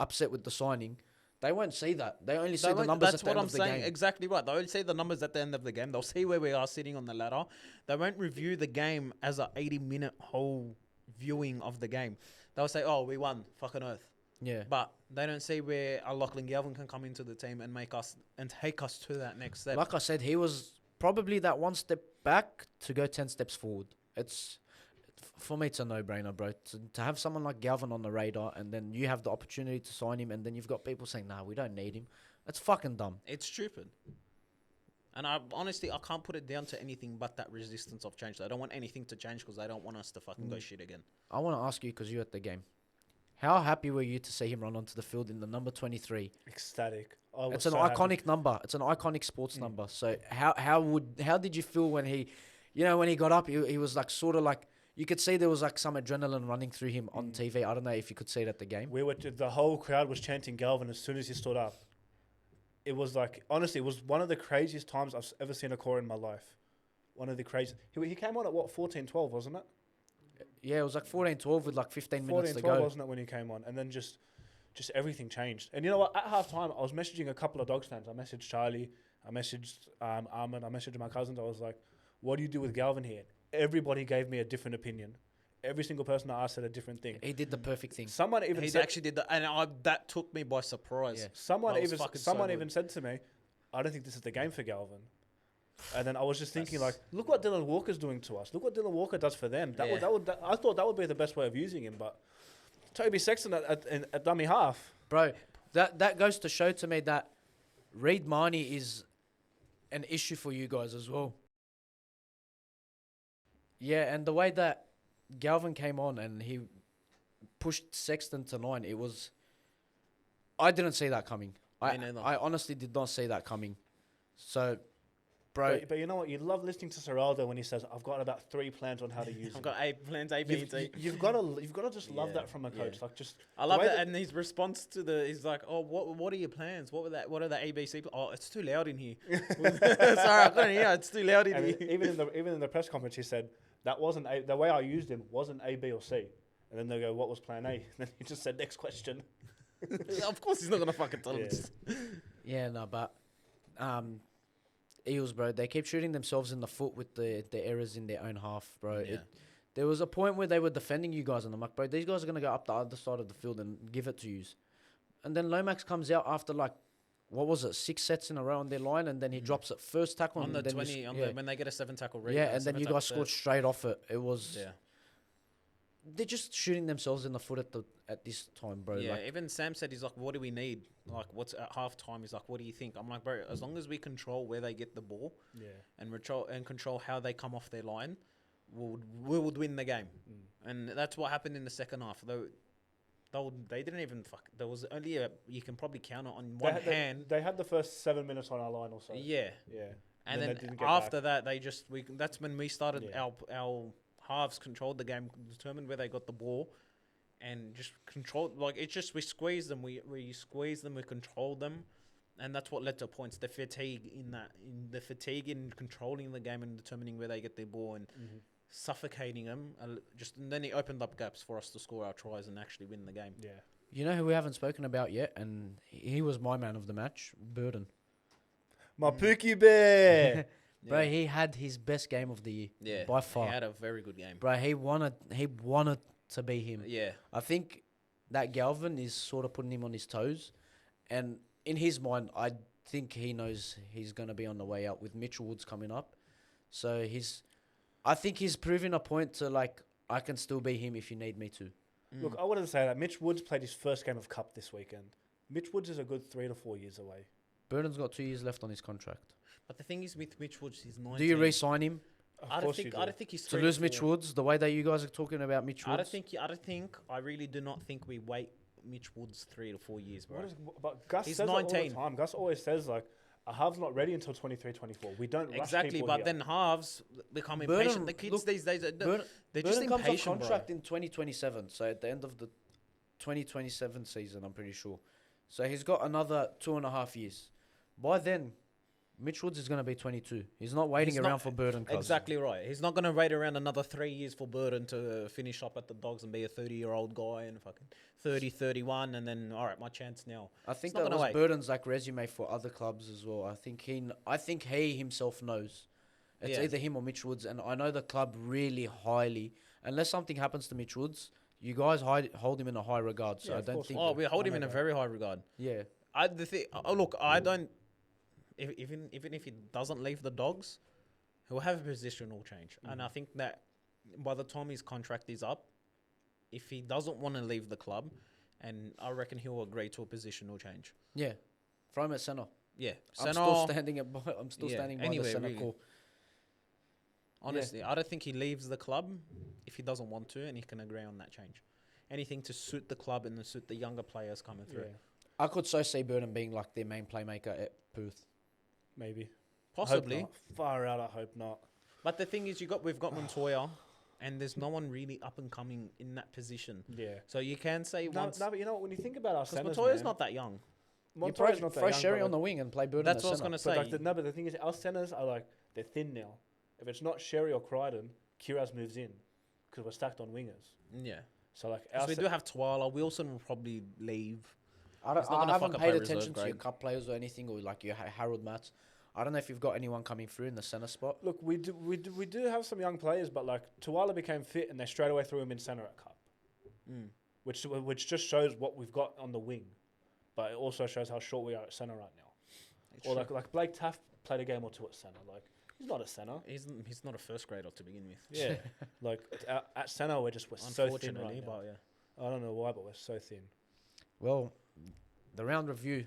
upset with the signing. They won't see that. They only see the numbers at the end of the game. That's what I'm saying. Exactly right. They only see the numbers at the end of the game. They'll see where we are sitting on the ladder. They won't review the game as a 80-minute whole viewing of the game. They'll say, "Oh, we won, fucking earth." Yeah. But they don't see where a Lachlan Galvin can come into the team and take us to that next step. Like I said, he was probably that one step back to go 10 steps forward. For me, it's a no-brainer, bro. To have someone like Galvin on the radar, and then you have the opportunity to sign him, and then you've got people saying, "Nah, we don't need him." That's fucking dumb. It's stupid. And I can't put it down to anything but that resistance of change. I don't want anything to change because I don't want us to fucking go shit again. I want to ask you, because you're at the game, how happy were you to see him run onto the field in the number 23? Ecstatic. It's an iconic number. It's an iconic sports number. So how did you feel when he got up? He was like sort of like, you could see there was like some adrenaline running through him on TV. I don't know if you could see it at the game. The whole crowd was chanting Galvin as soon as he stood up. It was like, honestly, it was one of the craziest times I've ever seen a core in my life. One of the craziest. He came on at 14-12, wasn't it? Yeah, it was like 14-12 with like 15 minutes to go. 14-12, wasn't it, when he came on? And then just everything changed. And you know what? At halftime, I was messaging a couple of Dogs fans. I messaged Charlie. I messaged Ahmed. I messaged my cousins. I was like, what do you do with Galvin here? Everybody gave me a different opinion. Every single person I asked said a different thing. He did the perfect thing. Someone even actually did that, and that took me by surprise. Yeah. Someone even said to me, "I don't think this is the game for Galvin." And then I was just thinking, like, look what Dylan Walker's doing to us. Look what Dylan Walker does for them. I thought that would be the best way of using him, but Toby Sexton at dummy half, bro. That goes to show to me that Reid Marnie is an issue for you guys as well. Yeah, and the way that Galvin came on and he pushed Sexton to 9, I didn't see that coming. I honestly did not see that coming. So, bro. But you know what? You love listening to Serraldo when he says, "I've got about 3 plans on how to use it." I've got 8 plans, A, B, D. You've got to just love that from a coach. Like, just I love it. And his response to he's like, "Oh, what are your plans? What are the A, B, C? Oh, it's too loud in here." Sorry, I couldn't hear. It's too loud in here. Even in the press conference, he said, "That wasn't the way I used him wasn't A, B, or C." And then they go, "What was plan A?" And then he just said, "Next question." Of course, he's not gonna fucking tell him. Yeah, no, but Eels, bro, they keep shooting themselves in the foot with the errors in their own half, bro. Yeah. There was a point where they were defending you guys, and I'm like, bro, these guys are gonna go up the other side of the field and give it to you. And then Lomax comes out after like, what was it, 6 sets in a row on their line, and then he drops it first tackle on the 20 when they get a 7 tackle rate. Yeah, and then you guys scored straight off it. It was they're just shooting themselves in the foot at this time, bro. Yeah, Like, even Sam said, he's like, what do we need? Like, what's at halftime? He's like, what do you think? I'm like, bro, as long as we control where they get the ball Yeah. and control how they come off their line, we would win the game. And that's what happened in the second half. They didn't even fuck. There was only you can probably count it on one hand. They had the first 7 minutes on our line or so. Yeah. Yeah. And they then didn't get after back. that, that's when we started our halves controlled the game, determined where they got the ball, and just controlled. Like, it's just we squeezed them, we squeezed them, we controlled them, and that's what led to points. The fatigue in controlling the game and determining where they get their ball and suffocating them. And then it opened up gaps for us to score our tries and actually win the game. Yeah. you know who we haven't spoken about yet, and he was my man of the match, Burden. My Pookie Bear. Bro, he had his best game of the year. Yeah, by far. he had a very good game. Bro, he wanted to be him. Yeah, I think that Galvin is sort of putting him on his toes, and in his mind, I think he knows he's going to be on the way out with Mitchell Woods coming up. So I think he's proving a point to, like, I can still be him if you need me to. Look, I wanted to say that Mitch Woods played his first game of Cup this weekend. Mitch Woods is a good 3 to 4 years away. Burden's got 2 years left on his contract. but the thing is with Mitch Woods, he's 19. Do you re-sign him I don't think he's to 3 lose 4. Mitch Woods the way that you guys are talking about Mitch Woods? I really do not think we wait Mitch Woods 3 to 4 years, bro. But Gus He's says 19. It all 19. the time. Gus always says, like, a half's not ready until 23, 24. We don't rush Exactly, people but here. then halves become Burden- impatient. The kids look, these days, Burden just comes off impatient, contract bro. in 2027, so at the end of the 2027 season, I'm pretty sure. So he's got another 2.5 years. By then, Mitch Woods is going to be 22. He's not waiting He's around not- for Burden. Cuz. Exactly right. He's not going to wait around another 3 years for Burden to finish up at the Dogs and be a 30-year-old guy and fucking 30, 31, and then, all right, my chance now. I think not that gonna was wait. Burden's like resume for other clubs as well. I think he himself knows. It's Yeah. either him or Mitch Woods, and I know the club really highly. Unless something happens to Mitch Woods, you guys hold him in a high regard. So Yeah, I of don't course think. we Oh, do. we hold I him know in a that. very high regard. Yeah. Look, I don't. Even if he doesn't leave the Dogs, he'll have a positional change, and I think that by the time his contract is up, if he doesn't want to leave the club, and I reckon he'll agree to a positional change. Yeah. Throw him at centre. Yeah, I'm still standing by anyway, the centre really. call. Honestly, I don't think he leaves the club if he doesn't want to, and he can agree on that change. Anything to suit the club and to suit the younger players coming through. Yeah, I could so see Burden being like their main playmaker at Perth. maybe. Possibly. I hope not. Far out, I hope not. But the thing is, we've got Montoya, and there's no one really up and coming in that position. Yeah. So you can say No, once, but you know what? When you think about our because centers, Montoya's man, not that young. Montoya's you not that throw young, Sherry but on the wing and play Burden That's at what I was centre. gonna But say. like the thing is, our centers are like they're thin now. If it's not Sherry or Crichton, Kiraz moves in because we're stacked on wingers. Yeah. So like Because we do have Twala. Wilson will probably leave. I He's not gonna haven't fucking paid play reserve attention to your grade. cup players or anything, or like your Harold Matts. I don't know if you've got anyone coming through in the centre spot. Look, we do have some young players, but like Tuala became fit and they straight away threw him in centre at cup, which just shows what we've got on the wing, but it also shows how short we are at centre right now. It's Or true. like Blake Taft played a game or two at centre. Like he's not a centre. He's not a first grader to begin with. Yeah, like at centre we're so thin Unfortunately, right now. but yeah. I don't know why, but we're so thin. Well, the round review.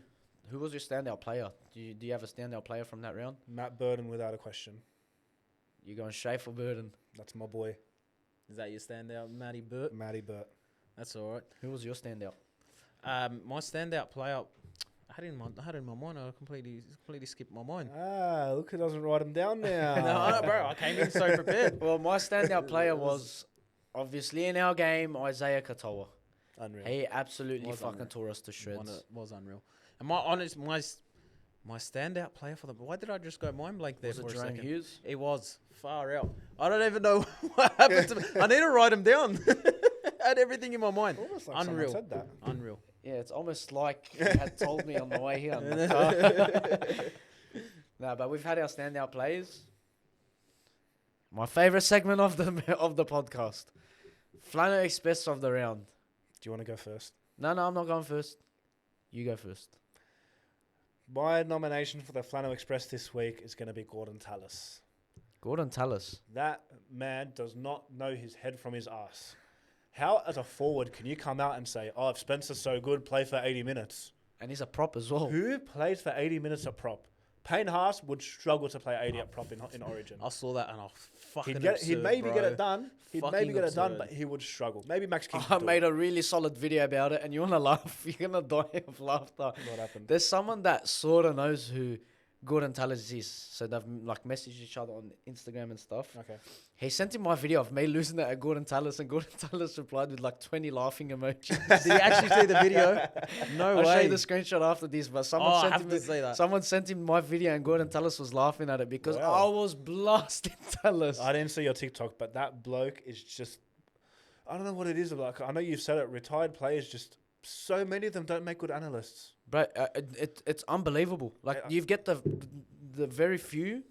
Who was your standout player? Do you have a standout player from that round? Matt Burden, without a question. You going straight for Burden? That's my boy, Is that your standout, Matty Burt? Matty Burt. That's all right. Who was your standout? My standout player, I had it in my mind. I completely skipped my mind. Ah, look who doesn't write him down now. No, bro, I came in so prepared. Well, my standout player was obviously in our game Isaiah Katoa. Unreal. He absolutely Was fucking unreal. tore us to shreds. Was unreal. And my standout player for the. Why did I just go mind blank there Was it for a Jerome second? Hughes? It was far out. I don't even know what happened to me. I need to write him down. I had everything in my mind. Almost like Unreal. someone said that. Unreal. Yeah, it's almost like you had told me on the way here. No, but we've had our standout players. My favourite segment of the podcast. FLANNO Express of the round. Do you want to go first? No, I'm not going first. You go first. My nomination for the FLANNO Express this week is going to be Gordon Tallis. Gordon Tallis. That man does not know his head from his ass. How, as a forward, can you come out and say, "Oh, if Spencer's so good, play for 80 minutes"? And he's a prop as well. Who plays for 80 minutes at prop? Payne Haas would struggle to play 80 at prop in Origin. I saw that and I fucking He'd maybe get it done. He'd Fucking maybe get it done, absurd. but he would struggle. Maybe Max King. I made a really solid video about it, and you want to laugh. You're going to die of laughter. What happened? There's someone that sort of knows who Gordon Tallis is. So they've like messaged each other on Instagram and stuff. Okay. He sent him my video of me losing it at Gordon Tallis, and Gordon Tallis replied with like 20 laughing emojis. Did you actually see the video? No I'll show way. you the screenshot after this, but someone I sent have him to see that. someone sent him my video, and Gordon Tallis was laughing at it because Wow. I was blasting Tallis. I didn't see your TikTok, but that bloke is just... I don't know what it is. Like, I know you've said it. Retired players, just so many of them don't make good analysts. Bro, it's unbelievable. Like, I- you get the very few,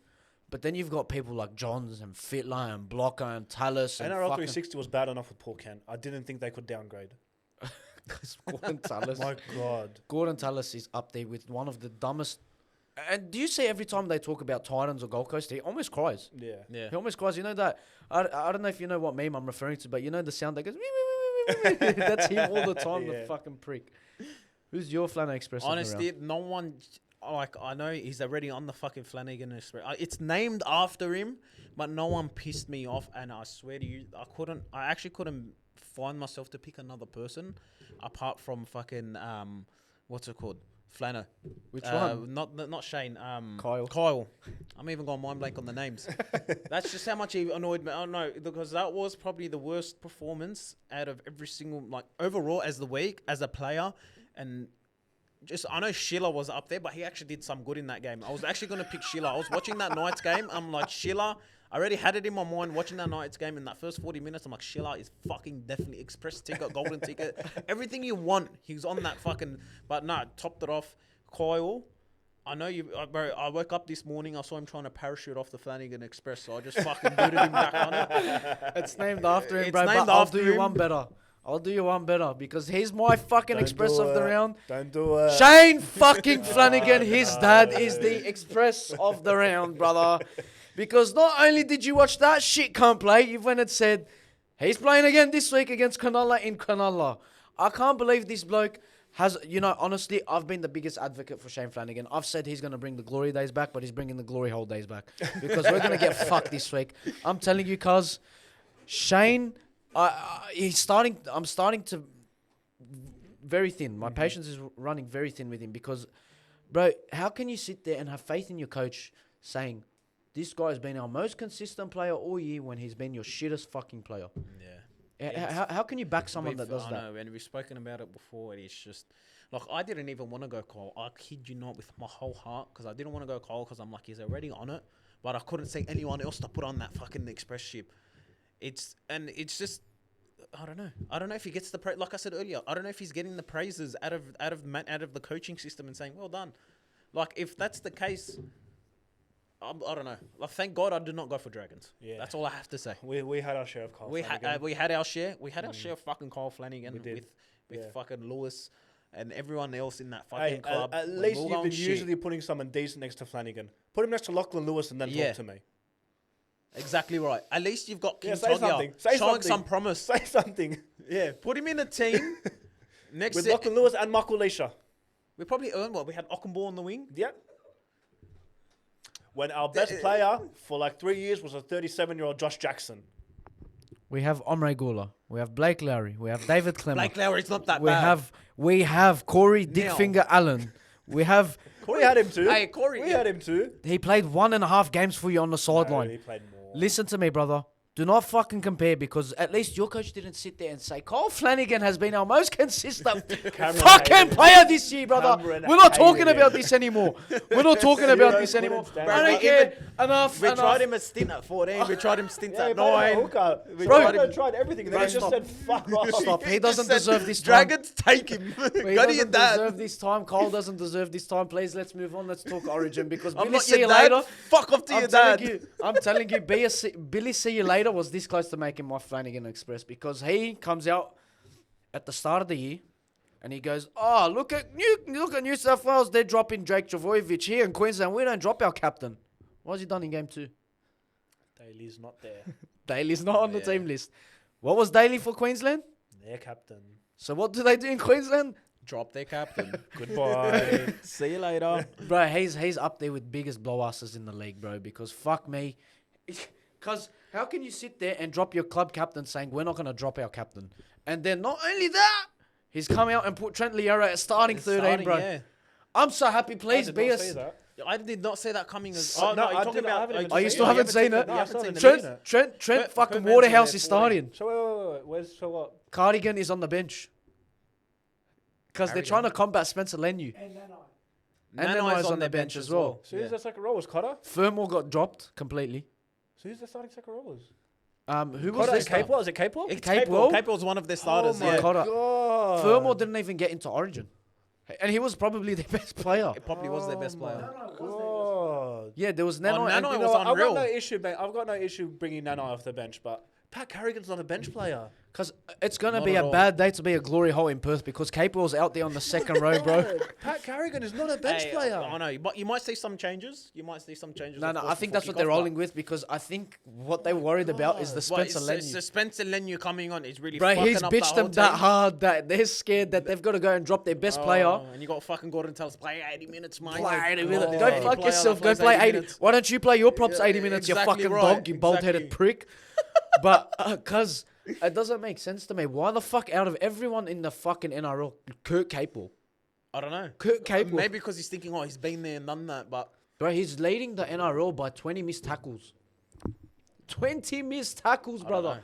but then you've got people like Johns and Fitler and Blocker and Tallis and NRL fucking 360 was bad enough with Paul Kent. I didn't think they could downgrade. Gordon Tallis. My God. Gordon Tallis is up there with one of the dumbest. And do you see every time they talk about Titans or Gold Coast, he almost cries. Yeah. Yeah. He almost cries. You know that? I don't know if you know what meme I'm referring to, but you know the sound that goes... That's him all the time, Yeah. the fucking prick. Who's your Flano Express? of the Honestly, round? no one. Like, I know he's already on the fucking Flanagan Express. It's named after him, but no one pissed me off. And I swear to you, I actually couldn't find myself to pick another person apart from fucking, what's it called? Flano. Which one? Not Shane. Kyle. I'm even going mind blank on the names. That's just how much he annoyed me. Oh no, because that was probably the worst performance out of every single, like, overall as the week, as a player. And just, I know Schiller was up there, but he actually did some good in that game. I was actually going to pick Schiller. I was watching that Knights game. I'm like, Schiller, I already had it in my mind watching that Knights game. In that first 40 minutes, I'm like, Schiller is fucking definitely express ticket, golden ticket. Everything you want, he was on that fucking... But no, topped it off. Kyle, I know you... bro, I woke up this morning, I saw him trying to parachute off the Flanagan Express, so I just fucking booted him back on it. It's named after him, It's bro. named But I'll after do you him. one better. I'll do you one better because he's my fucking Don't Express do of the it. round. Don't do it. Shane fucking Flanagan, his dad is the Express of the round, brother. Because not only did you watch that shit can't play, you went and said, he's playing again this week against Cronulla in Cronulla. I can't believe this bloke has, honestly, I've been the biggest advocate for Shane Flanagan. I've said he's going to bring the glory days back, but he's bringing the glory hole days back. Because we're going to get fucked this week. I'm telling you, cuz, Shane, I'm starting to very thin. My patience is running very thin with him because, bro, how can you sit there and have faith in your coach saying, this guy's been our most consistent player all year when he's been your shittest fucking player? Yeah. How can you back someone that does I that? know, and we've spoken about it before. It's just, like, I didn't even want to go Kyle. I kid you not, with my whole heart, because I didn't want to go Kyle because I'm like, he's already on it. But I couldn't see anyone else to put on that fucking Express ship. It's just, I don't know. I don't know if he gets the like I said earlier. I don't know if he's getting the praises out of the coaching system and saying, well done. Like, if that's the case, I don't know. Like, thank God I did not go for Dragons. Yeah. That's all I have to say. We had our share of Kyle We Flanagan. had our share. We had our share of fucking Kyle Flanagan We did. with Yeah. fucking Lewis and everyone else in that fucking Hey, club. at We're least all you've going been shit. usually putting someone decent next to Flanagan. Put him next to Lachlan Lewis and then Yeah. talk to me. Exactly right. At least you've got King Yeah, say Togia something. Say showing something. some promise. Say something. Yeah, put him in a team. Next, With Lachlan Lewis and Michael Leisha. we probably earned what we had Ockenball on the wing. Yeah. When our best player for like 3 years was a 37-year-old Josh Jackson. We have Omre Gula. We have Blake Lowry. We have David Clemmer. Blake Lowry's not that bad. We have Corey Now. Dickfinger Allen. We have... We had him too. Hey, Corey, We yeah. had him too. He played 1.5 games for you on the No, sideline. he played more. Listen to me, brother. Do not fucking compare because at least your coach didn't sit there and say, Kyle Flanagan has been our most consistent Cameron fucking hated him. player this year, brother. Cameron We're not talking hated about him. this anymore. We're not talking about Zero this anymore. couldn't stand I it. don't Like, care. Enough. We enough. tried him a stint at 14. We tried him stint Yeah, he at played a 9. hooker. We Bro, tried him- tried everything. And then Bro, he just stop. said, fuck off. Stop. He just doesn't said, deserve this time. Dragons, take him. He Go to your doesn't dad. deserve this time. Cole doesn't deserve this time. Please, let's move on. Let's talk Origin because I'm Billy not see your you dad. later. Fuck off to your dad. I'm telling you, Billy see you later was this close to making my Flanagan Express because he comes out at the start of the year and he goes, "Oh, look at New South Wales. They're dropping Drake Travojevic here in Queensland. We don't drop our captain. What has he done in game 2? Daly's not there. Daly's not on the Yeah. team list. What was Daly for Queensland? Their captain. So what do they do in Queensland? Drop their captain. Goodbye. See you later. Bro, he's up there with biggest blow asses in the league, bro. Because fuck me. Because how can you sit there and drop your club captain saying we're not going to drop our captain? And then not only that, he's come out and put Trent Leara at starting 13, bro. Yeah. I'm so happy. Please be us. I did not see that coming. So- no, you're I talking did- I about. haven't even Oh, you seen still it. haven't seen it? You haven't seen the Trent, minute. Trent Kurt fucking Mann's Waterhouse in is there 14. starting. So where's so what? Cardigan is on the bench. Because they're Cardigan. trying to combat Spencer Lenu. And then And then Nanai's Nanai's on the bench as well. So who's the second row? Was Cotter? Fermor got dropped completely. So who's the starting second rowers? Who was Cotter this? and Capewell? Is it Capewell? It's Capewell? Capewell's one of their starters. Oh my yeah. Cotter. god. Fermor didn't even get into Origin. And he was probably their best player. It probably was their best player. God. Yeah, there was Nanai. Nanai and- was You know what, I've unreal. got no issue, mate. I've got no issue bringing Nanai off the bench, but Pat Carrigan's not a bench player. Because it's going to Not be at a all. bad day to be a glory hole in Perth because Capewell's out there on the second row, bro. Pat Carrigan is not a bench Hey, player. I know, but you might see some changes. You might see some changes. No, of no, course, I think before that's what they're kickoff, but- rolling with because I think what they worried about is the But Spencer it's Lenu. Spencer Lenu coming on is really Bro, fucking he's up the bitched whole them that team. hard that they're scared that they've got to go and drop their best player. Oh, and you got fucking Gordon tell us play 80 minutes, mate. Play 80 Like, minutes. oh, Go any fuck player yourself. that Go plays play 80. minutes. Why don't you play your props Yeah, 80 minutes, you exactly fucking right, dog, you bald-headed exactly. prick? But, because it doesn't make sense to me. Why the fuck out of everyone in the fucking NRL, Kurt Capewell? I don't know. Kurt Capewell. Maybe because he's thinking, oh, he's been there and done that, but Bro, he's leading the NRL by 20 missed tackles. 20 missed tackles, I don't brother. know.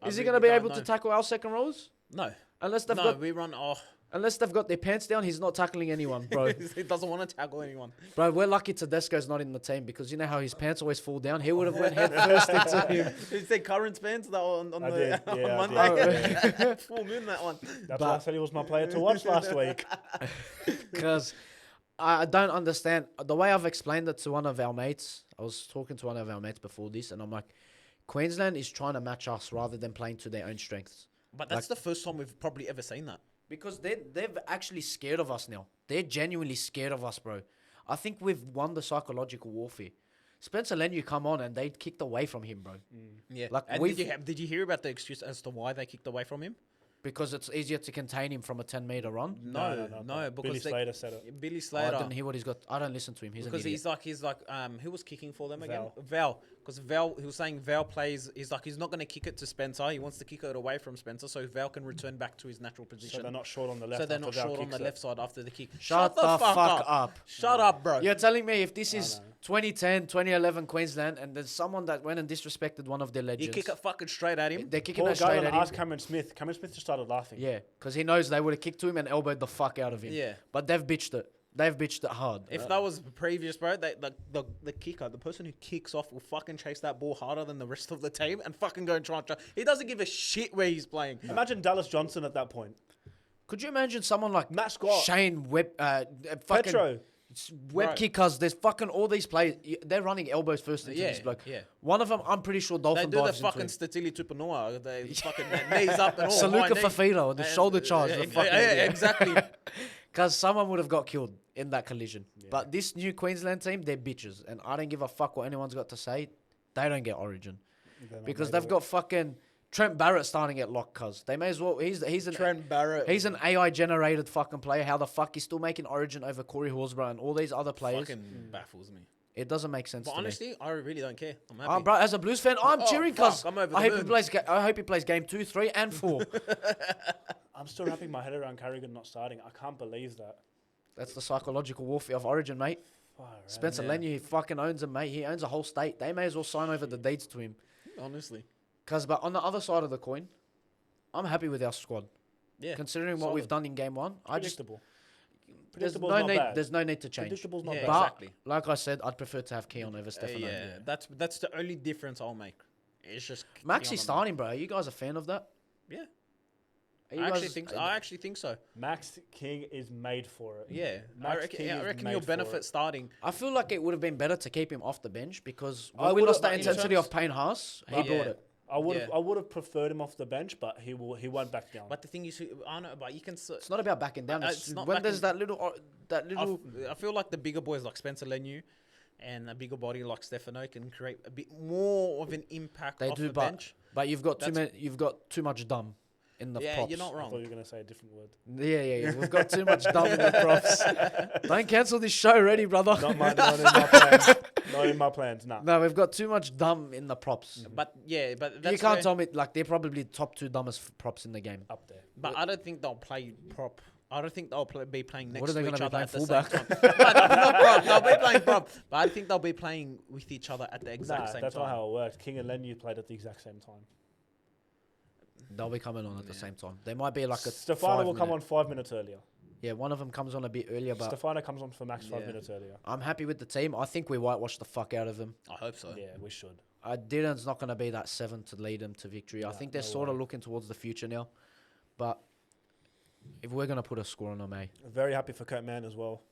I Is he really going to be don't able to know. tackle our second rows? No. Unless they've No, got we run. Oh, unless they've got their pants down, he's not tackling anyone, bro. he doesn't want to tackle anyone. Bro, we're lucky Tedesco's not in the team because you know how his pants always fall down. He would have went head first into him. Is there current fans that on I the did, on yeah, I Monday? Full moon that one. That's why I said he was my player to watch last week. Because I don't understand the way I've explained it to one of our mates. I was talking to one of our mates before this, and I'm like, Queensland is trying to match us rather than playing to their own strengths. But that's the first time we've probably ever seen that. Because they're actually scared of us now. They're genuinely scared of us, bro. I think we've won the psychological warfare. Spencer Lenu come on and they kicked away from him, bro. Yeah. Like, and we've- did you hear about the excuse as to why they kicked away from him? Because it's easier to contain him from a 10-meter run. No, because Billy they- Slater said it. Billy I Slater. didn't hear what he's got. I don't listen to him. He's Because an idiot. he's like who was kicking for them again? Val. Val. Because Val, he was saying Val plays. He's like he's not going to kick it to Spencer. He wants to kick it away from Spencer, so Val can return back to his natural So position. they're not short on the left. So they're after not Val short on kicks the it. left side after the kick. Shut the fuck up. Shut up, bro. You're telling me if this is 2010, 2011 Queensland and there's someone that went and disrespected one of their You legends, kick it fucking straight at him. they're kicking Paul it straight Galvin at him. asked Cameron Smith. Cameron Smith just started laughing. Yeah, because he knows they would have kicked to him and elbowed the fuck out of him. Yeah. But they've bitched it. They've bitched it hard. If that was previous, bro, the kicker, the person who kicks off will fucking chase that ball harder than the rest of the team and fucking go and try. He doesn't give a shit where he's playing. Imagine Dallas Johnson at that point. Could you imagine someone like Matt Scott. Shane Webb, fucking Petro. Web Right. kickers? There's fucking all these players. They're running elbows first into Yeah, this bloke. yeah. One of them, I'm pretty sure They Dolphin do the dives into fucking him. Statili Tupanua. They fucking knees up and all. Saluka high knee. Fafita with the shoulder charge. the fucking idiot. exactly. Because someone would have got killed in that collision. But this new Queensland team, they're bitches. And I don't give a fuck what anyone's got to say. They don't get Origin. Because they've got fucking Trent Barrett starting at lock, cuz. They may as well... He's an Trent Barrett. He's an AI-generated fucking player. How the fuck he's still making Origin over Corey Horsburgh and all these other players? fucking baffles me. It doesn't make sense But to me. honestly, I really don't care. I'm happy. Bro, as a Blues fan, I'm Oh, cheering fuck, because I'm over I the hope he moon. plays. I hope he plays game 2, 3, and 4. I'm still wrapping my head around Carrigan not starting. I can't believe that. That's the psychological warfare of Origin, mate. Far out. Spencer yeah. Lenu, he fucking owns him, mate. He owns a whole state. They may as well sign over the deeds to him. Honestly. But on the other side of the coin, I'm happy with our squad. Yeah. Considering what solid. we've done in game 1, I just Predictable. there's Predictable's no not need. bad. There's no need to change. Predictable's not Yeah, bad. But exactly. like I said, I'd prefer to have Keon over Stefano. Yeah, that's the only difference I'll make. It's just Maxi Keon starting, bro. Are you guys a fan of that? Yeah. Are you I guys- actually think so. Max King is made for it. Yeah. Max King I is reckon made you'll for benefit it. starting. I feel like it would have been better to keep him off the bench because I when we would've- lost that in intensity terms- of Payne Haas, he Yeah. brought it. I would have Yeah. I would have preferred him off the bench, but he won't back down. But the thing is, I know, but you can. It's not about backing down. It's not when there's backing- that little. I feel like the bigger boys like Spencer Lenu and a bigger body like Stefano can create a bit more of an impact They off do, the but bench. but you've got That's- you've got too much dumb. in the Yeah, props. you're not I thought wrong. you were going to say a different word. Yeah. We've got too much dumb in the props. Don't cancel this show already, brother. Not in my plans. Not in my plans, nah. No, we've got too much dumb in the props. But that's You can't where- tell me, like, they're probably top 2 dumbest props in the game. Up there. But I don't think they'll play prop. I don't think they'll be playing next What are they to gonna each be other playing at the fullback? same time. But not prop. They'll be playing prop. But I think they'll be playing with each other at the exact Nah, same that's time. not how it worked. King and Lenu played at the exact same time. They'll be coming on at the same time. There might be like a Stefano will come 5 on 5 minutes earlier. Yeah, one of them comes on a bit earlier, but Stefano comes on for max 5 Yeah. minutes earlier. I'm happy with the team. I think we whitewashed the fuck out of them. I hope so. Yeah, we should. Dylan's not going to be that 7 to lead them to victory. I Nah, think they're no sort of way. looking towards the future now. But if we're going to put a score on them, Very happy for Kurt Mann as well.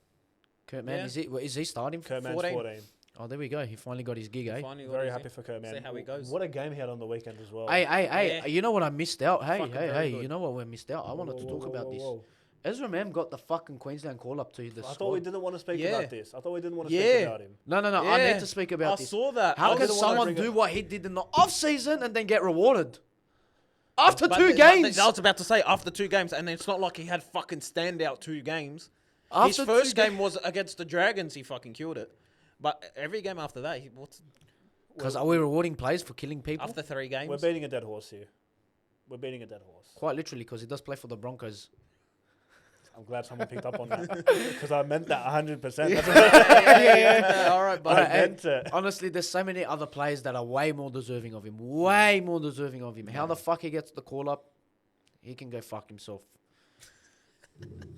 Kurt Mann, Yeah. is he starting? Kurt Mann's 14. 14. Oh, there we go. He finally got his gig, eh? Finally got Very his happy in. for Kurt Mann. See how he goes. What a game he had on the weekend as well. Hey, Yeah. you know what I missed out? Hey, Fucking very good. you know what we missed out? I wanted to talk about this. Ezra Mam got the fucking Queensland call up to the I thought squad. we didn't want to speak Yeah. about this. I thought we didn't want to Yeah. speak about him. No, I Yeah. need to speak about I this. saw that. How I can was- didn't wanna someone bring do it- what he did in the off season and then get rewarded after But 2 but games? I was about to say after 2 games, and it's not like he had fucking standout 2 games. After His first 2 game was against the Dragons. He fucking killed it. But every game after that, Because are we rewarding players for killing people? after 3 games, We're beating a dead horse here. We're beating a dead horse. Quite literally, because he does play for the Broncos. I'm glad someone picked up on that. Because I meant that 100%. That's yeah. All right, I but meant it. Honestly, there's so many other players that are way more deserving of him. Way more deserving of him. How the fuck he gets the call up, he can go fuck himself.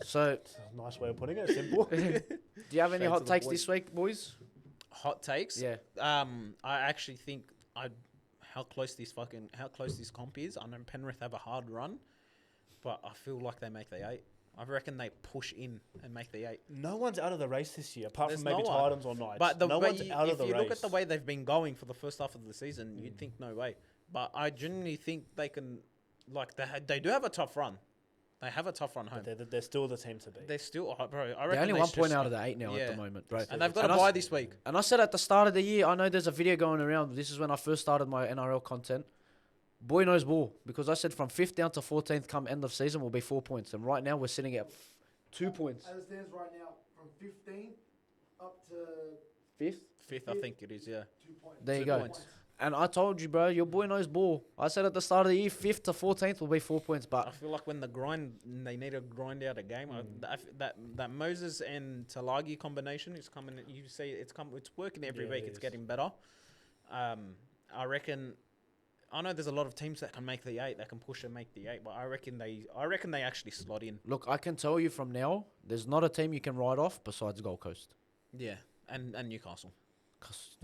So, It's a nice way of putting it. Simple. do you have any Straight hot to the takes point. this week, boys? hot takes. Yeah. I actually think how close this comp is. I know Penrith have a hard run, but I feel like they make the 8. I reckon they push in and make the 8. No one's out of the race this year, apart There's from maybe no one. Titans or Knights. But the no way one's out of if the you race. look at the way they've been going for the first half of the season, you'd think no way. But I genuinely think they can. Like they do have a tough run. They have a tough run home. They're still the team to beat. They're still, bro. I They're reckon only they 1 should point just- out of the 8 now at Yeah. the moment, bro. And they've got And a I bye s- this week. And I said at the start of the year, I know there's a video going around. This is when I first started my NRL content. Boy knows ball. Because I said from 5th down to 14th come end of season will be 4 points. And right now we're sitting at 2 points. As it stands right now, from 15 up to 5th? Fifth, I think it is. Yeah. 2 points. There you 2 go. points. And I told you, bro, your boy knows ball. I said at the start of the year, 5th to 14th will be 4 points. I But feel like when they need to grind out a game. That Moses and Talagi combination is coming. You see, it's working every Yeah, week. it It's is. getting better. I reckon. I know there's a lot of teams that can make the 8, that can push and make the 8, but I reckon they actually slot in. look, I can tell you from now, there's not a team you can write off besides Gold Coast. Yeah, and Newcastle. 'Cause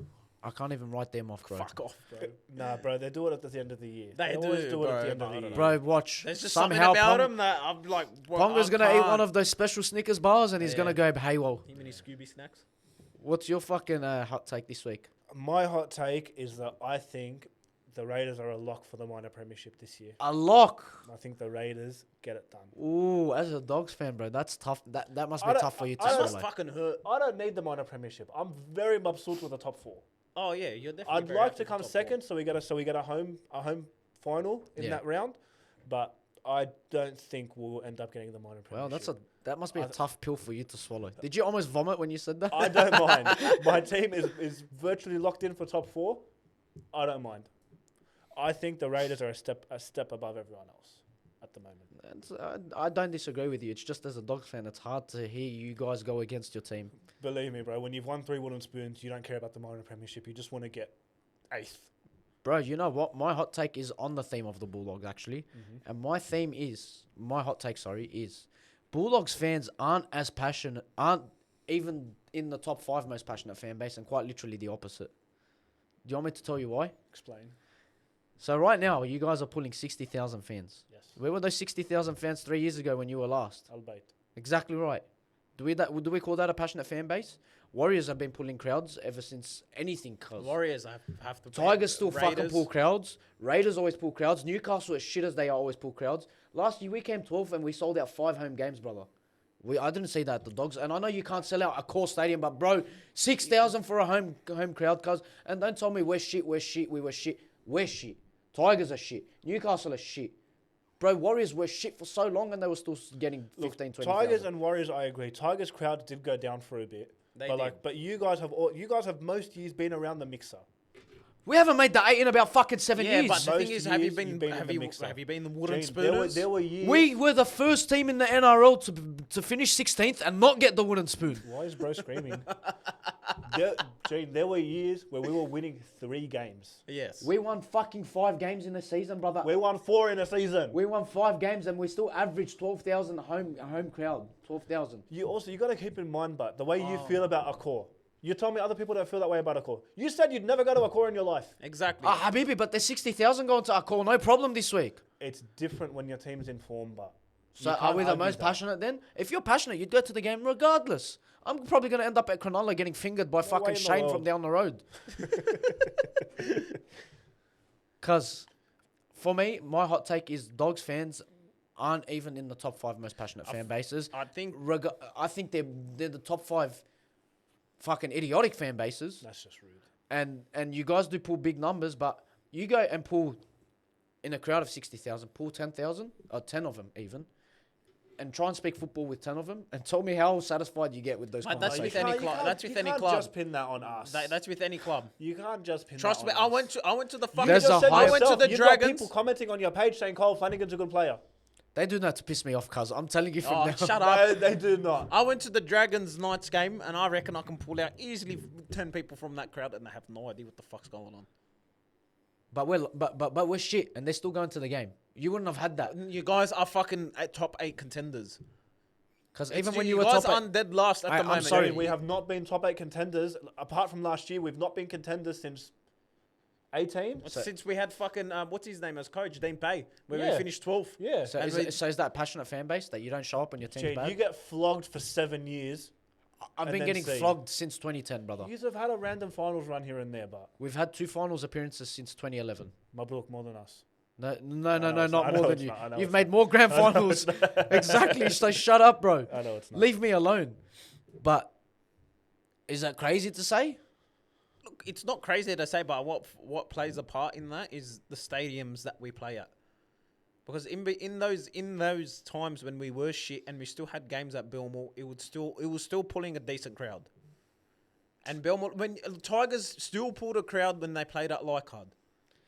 I can't even write them off, bro. Fuck off, bro. Nah, bro, they do it at the end of the year. They always do, do it at bro, the end but of I the don't year. Bro, watch. There's just Somehow something about Pong- him that I'm like. Well, Ponga's I going to eat one can't. of those special Snickers bars and he's going to go haywire. Him and his Scooby snacks. What's your fucking hot take this week? My hot take is that I think the Raiders are a lock for the minor premiership this year. A lock. I think the Raiders get it done. Ooh, as a Dogs fan, bro, that's tough. That must I be don't- tough for you to I That don't- must swallow. fucking hurt. I don't need the minor premiership. I'm very mabsut with the top 4. Oh yeah, you're definitely. I'd very like happy to with come top second, so we get a home final in Yeah. that round, but I don't think we'll end up getting the minor Well, premiership. that must be a I- tough pill for you to swallow. Did you almost vomit when you said that? I don't mind. My team is virtually locked in for top 4. I don't mind. I think the Raiders are a step above everyone else at the moment. I don't disagree with you. It's just as a Dogs fan, it's hard to hear you guys go against your team. Believe me, bro. When you've won 3 wooden spoons, you don't care about the minor premiership. You just want to get 8th. Bro, you know what? My hot take is on the theme of the Bulldogs, actually. And my hot take, is Bulldogs fans aren't even in the top 5 most passionate fan base, and quite literally the opposite. Do you want me to tell you why? Explain. So right now, you guys are pulling 60,000 fans. Yes. Where were those 60,000 fans 3 years ago when you were last? Albeit. Exactly right. Do we call that a passionate fan base? Warriors have been pulling crowds ever since anything. Cause Warriors have to. Tigers still fucking Raiders. pull crowds. Raiders always pull crowds. Newcastle, as shit as they are, always pull crowds. Last year we came 12th and we sold out 5 home games, brother. I didn't see that at the Dogs, and I know you can't sell out a core stadium, but bro, 6,000 for a home crowd, cuz. And don't tell me we're shit. We were shit. We're shit. Tigers are shit. Newcastle are shit. Bro, Warriors were shit for so long and they were still getting 15, 20. Tigers and Warriors, I agree. Tigers crowd did go down for a bit. They but did. but you guys have most years been around the mixer. We haven't made the 8 in about fucking 7 Yeah, years. but the Most thing is, have you years been you've been in have the you mixer. have you been the wooden Gene, spooners? there were years. We were the first team in the NRL to finish 16th and not get the wooden spoon. Why is bro screaming? Gene, there were years where we were winning 3 games. Yes. We won fucking 5 games in a season, brother. We won 4 in a season. We won 5 games and we still averaged 12,000 home crowd. 12,000. You got to keep in mind, but the way you feel about Accor. You told me other people don't feel that way about Accor. You said you'd never go to Accor in your life. Exactly. Habibi, but there's 60,000 going to our call. No problem this week. It's different when your team's in form, but. So you are can't we the argue most that. passionate then? If you're passionate, you'd go to the game regardless. I'm probably going to end up at Cronulla getting fingered by way fucking in the Shane world. from down the road. Because for me, my hot take is Dogs fans aren't even in the top 5 most passionate fan bases. I think I think they're the top 5 fucking idiotic fan bases. That's just rude. And you guys do pull big numbers, but you go and pull in a crowd of 60,000, pull 10,000, or 10 of them even, and try and speak football with 10 of them, and tell me how satisfied you get with those Mate, that's conversations. with any club. That's with any You club. can't just pin that on us. That's with any club. You can't just pin Trust that me, on us. I went to the fucking. There's You a just said high- I went to yourself, the you've got Dragons. people commenting on your page saying Cole Flanagan's a good player. They do that to piss me off, cuz. I'm telling you from Oh, now. shut up. No, they do not. I went to the Dragons Knights game, and I reckon I can pull out easily 10 people from that crowd, and they have no idea what the fuck's going on. But we're shit, and they're still going to the game. You wouldn't have had that. You guys are fucking top 8 contenders. Because It's- even when you were guys top are dead last at I- the I'm moment. sorry. We have not been top 8 contenders. Apart from last year, we've not been contenders since 18. Since we had fucking what's his name as coach, Dean Pay, where Yeah. we finished 12th. Yeah. So And is that passionate fan base that you don't show up when your team's Gene, bad? you get flogged for 7 years. I've and been then getting see. flogged since 2010, brother. You have had a random finals run here and there, but We've had 2 finals appearances since 2011. Mabruk more than us. No, I not know it's not. I more know than it's you. not. I know You've it's made more grand finals. Exactly. So shut up, bro. I know it's not. Leave me alone. But is that crazy to say? Look, it's not crazy to say, but what plays a part in that is the stadiums that we play at. Because in those times when we were shit and we still had games at Belmore, it was still pulling a decent crowd. And Belmore, when Tigers still pulled a crowd when they played at Leichhardt.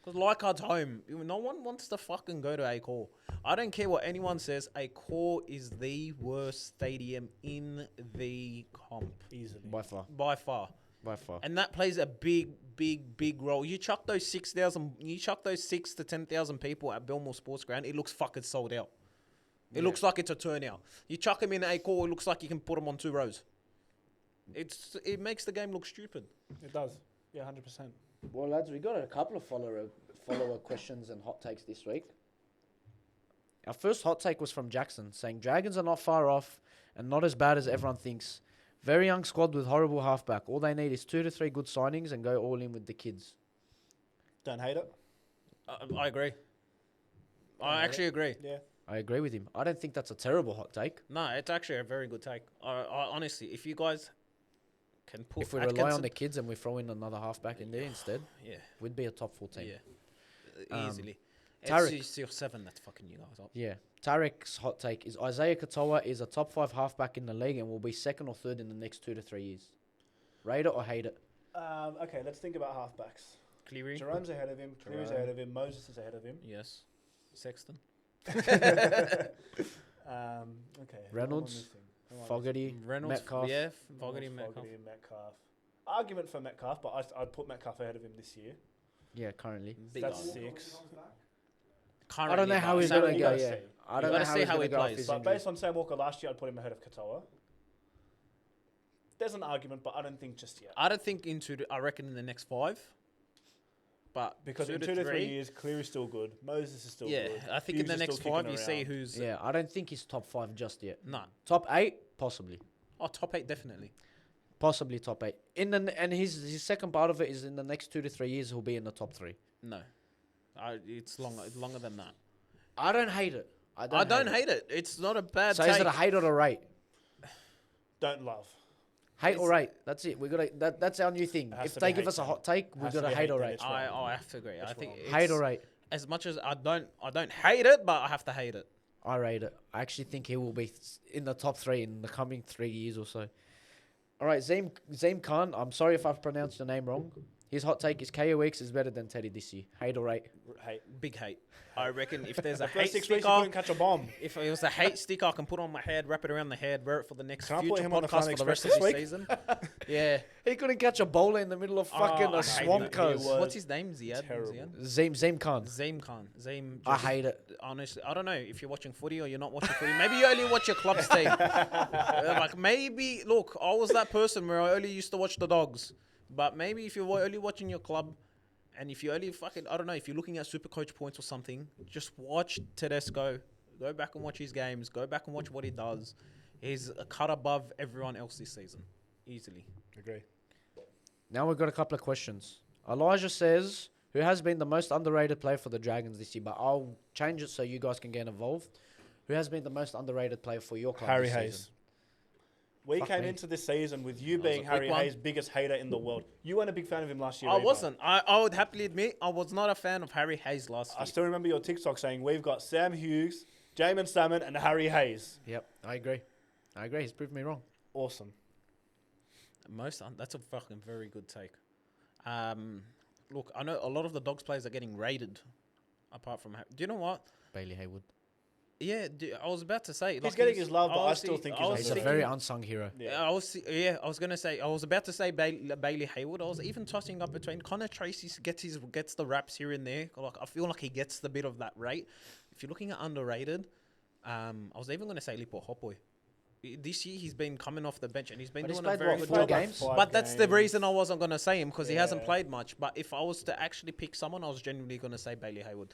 Because Leichhardt's home. No one wants to fucking go to Accor. I don't care what anyone says. Accor is the worst stadium in the comp. Easily. By far. By far. By far. And that plays a big role. You chuck those 6,000, you chuck those 6 to 10,000 people at Belmore Sports Ground, it looks fucking sold out. It looks like it's a turnout. You chuck them in Accor, it looks like you can put them on 2 rows. It makes the game look stupid. It does. Yeah, 100%. Well, lads, we got a couple of follower questions and hot takes this week. Our first hot take was from Jackson, saying Dragons are not far off and not as bad as everyone thinks. Very young squad with horrible halfback. All they need is 2 to 3 good signings and go all in with the kids. Don't hate it. I agree. I actually agree. Yeah. I agree with him. I don't think that's a terrible hot take. No, it's actually a very good take. I honestly, if you guys can put If we rely on the kids and we throw in another halfback in there instead, yeah, we'd be a top 4 team. yeah, easily. Tarek. It's your 7 that's fucking you guys up. Yeah. Tarek's hot take is Isaiah Katoa is a top 5 halfback in the league and will be 2nd or 3rd in the next 2 to 3 years. Rate it or hate it? Okay, let's think about halfbacks. Cleary. Jerome's ahead of him. Cleary's Jerome. ahead of him. Moses is ahead of him. Yes. Sexton. Okay. who Reynolds, am I missing? Who am I Fogarty, Reynolds. Metcalf. Yeah. missing? Fogarty, Reynolds, Metcalf. and Metcalf. Argument for Metcalf, but I'd put Metcalf ahead of him this year. Yeah, currently. Big That's argument. 6. I don't know how he's Sam going to Walker, go, you yeah. gotta see. I You don't know gotta how see he's how going he to go off plays. his But injury. based on Sam Walker last year, I'd put him ahead of Katoa. There's an argument, but I don't think just yet. I don't think I reckon in the next 5. But Because 2 in 2 to 3 years, Cleary's still good. Moses is still yeah, good. I think in Hughes the is next still 5 kicking you see around. who's Yeah, I don't think he's top 5 just yet. no. Top 8, possibly. Oh, top 8 definitely. Possibly top 8. And his second part of it is in the next 2 to 3 years he'll be in the top 3. No, it's longer than that. I don't hate it. I don't hate it. It's not a bad So take. is it a hate or a rate? Don't love. Hate or rate? That's it. We got that's our new thing. It has If to they be give hate us a then. hot take, we Has got to a be hate hate or then, rate. it's wrong. I have to agree. I It's think wrong. it's, Hate or rate. as much as I don't hate it, but I have to hate it. I rate it. I actually think he will be in the top 3 in the coming 3 years or so. All right, Zaim Khan. I'm sorry if I've pronounced your name wrong. His hot take is KO Weeks is better than Teddy this year. Hate or rate? Hate. Big hate. I reckon if there's a The hate first 6 weeks, you sticker, couldn't catch a bomb. if it was a hate sticker, I can put on my head, wrap it around the head, wear it for the next Can I put future him on the podcast Fun for the rest of Express this this week? season. Yeah. He couldn't catch a bowler in the middle of fucking I a hate swamp that. coast. He was What's his name? Ziad? terrible. Zaim Khan. Zaim Khan. Zaim. I hate it. Honestly, I don't know if you're watching footy or you're not watching footy. Maybe you only watch your club's team. Like maybe, look, I was that person where I only used to watch the Dogs. But maybe if you're only watching your club, and if you only fucking, I don't know, if you're looking at Supercoach points or something, just watch Tedesco. Go back and watch his games. Go back and watch what he does. He's a cut above everyone else this season, easily. Agree. Now we've got a couple of questions. Elijah says, who has been the most underrated player for the Dragons this year? But I'll change it so you guys can get involved. Who has been the most underrated player for your club Harry this Hayes. season? We Fuck came me. into this season with you That was being a quick Harry one. Hayes' biggest hater in the world. You weren't a big fan of him last year. I either. wasn't. I would happily admit I was not a fan of Harry Hayes last I year. still remember your TikTok saying we've got Sam Hughes, Jamin Salmon, and Harry Hayes. Yep, I agree. He's proved me wrong. Awesome. That's a fucking very good take. Look, I know a lot of the Dogs players are getting raided. Apart from, do you know what? Bailey Haywood. Yeah, I was about to say He's getting his love, but I still think He's a very unsung hero. Yeah. I was gonna say. I was about to say Bailey Haywood. I was even tossing up between Connor Tracy gets the raps here and there. Like I feel like he gets the bit of that rate. If you're looking at underrated, I was even gonna say Lipo Hopboy. This year he's been coming off the bench and he's been But he's doing a played, very what, good 4 job. games? But that's the reason I wasn't gonna say him because he hasn't Yeah. played much. But if I was to actually pick someone, I was genuinely gonna say Bailey Haywood.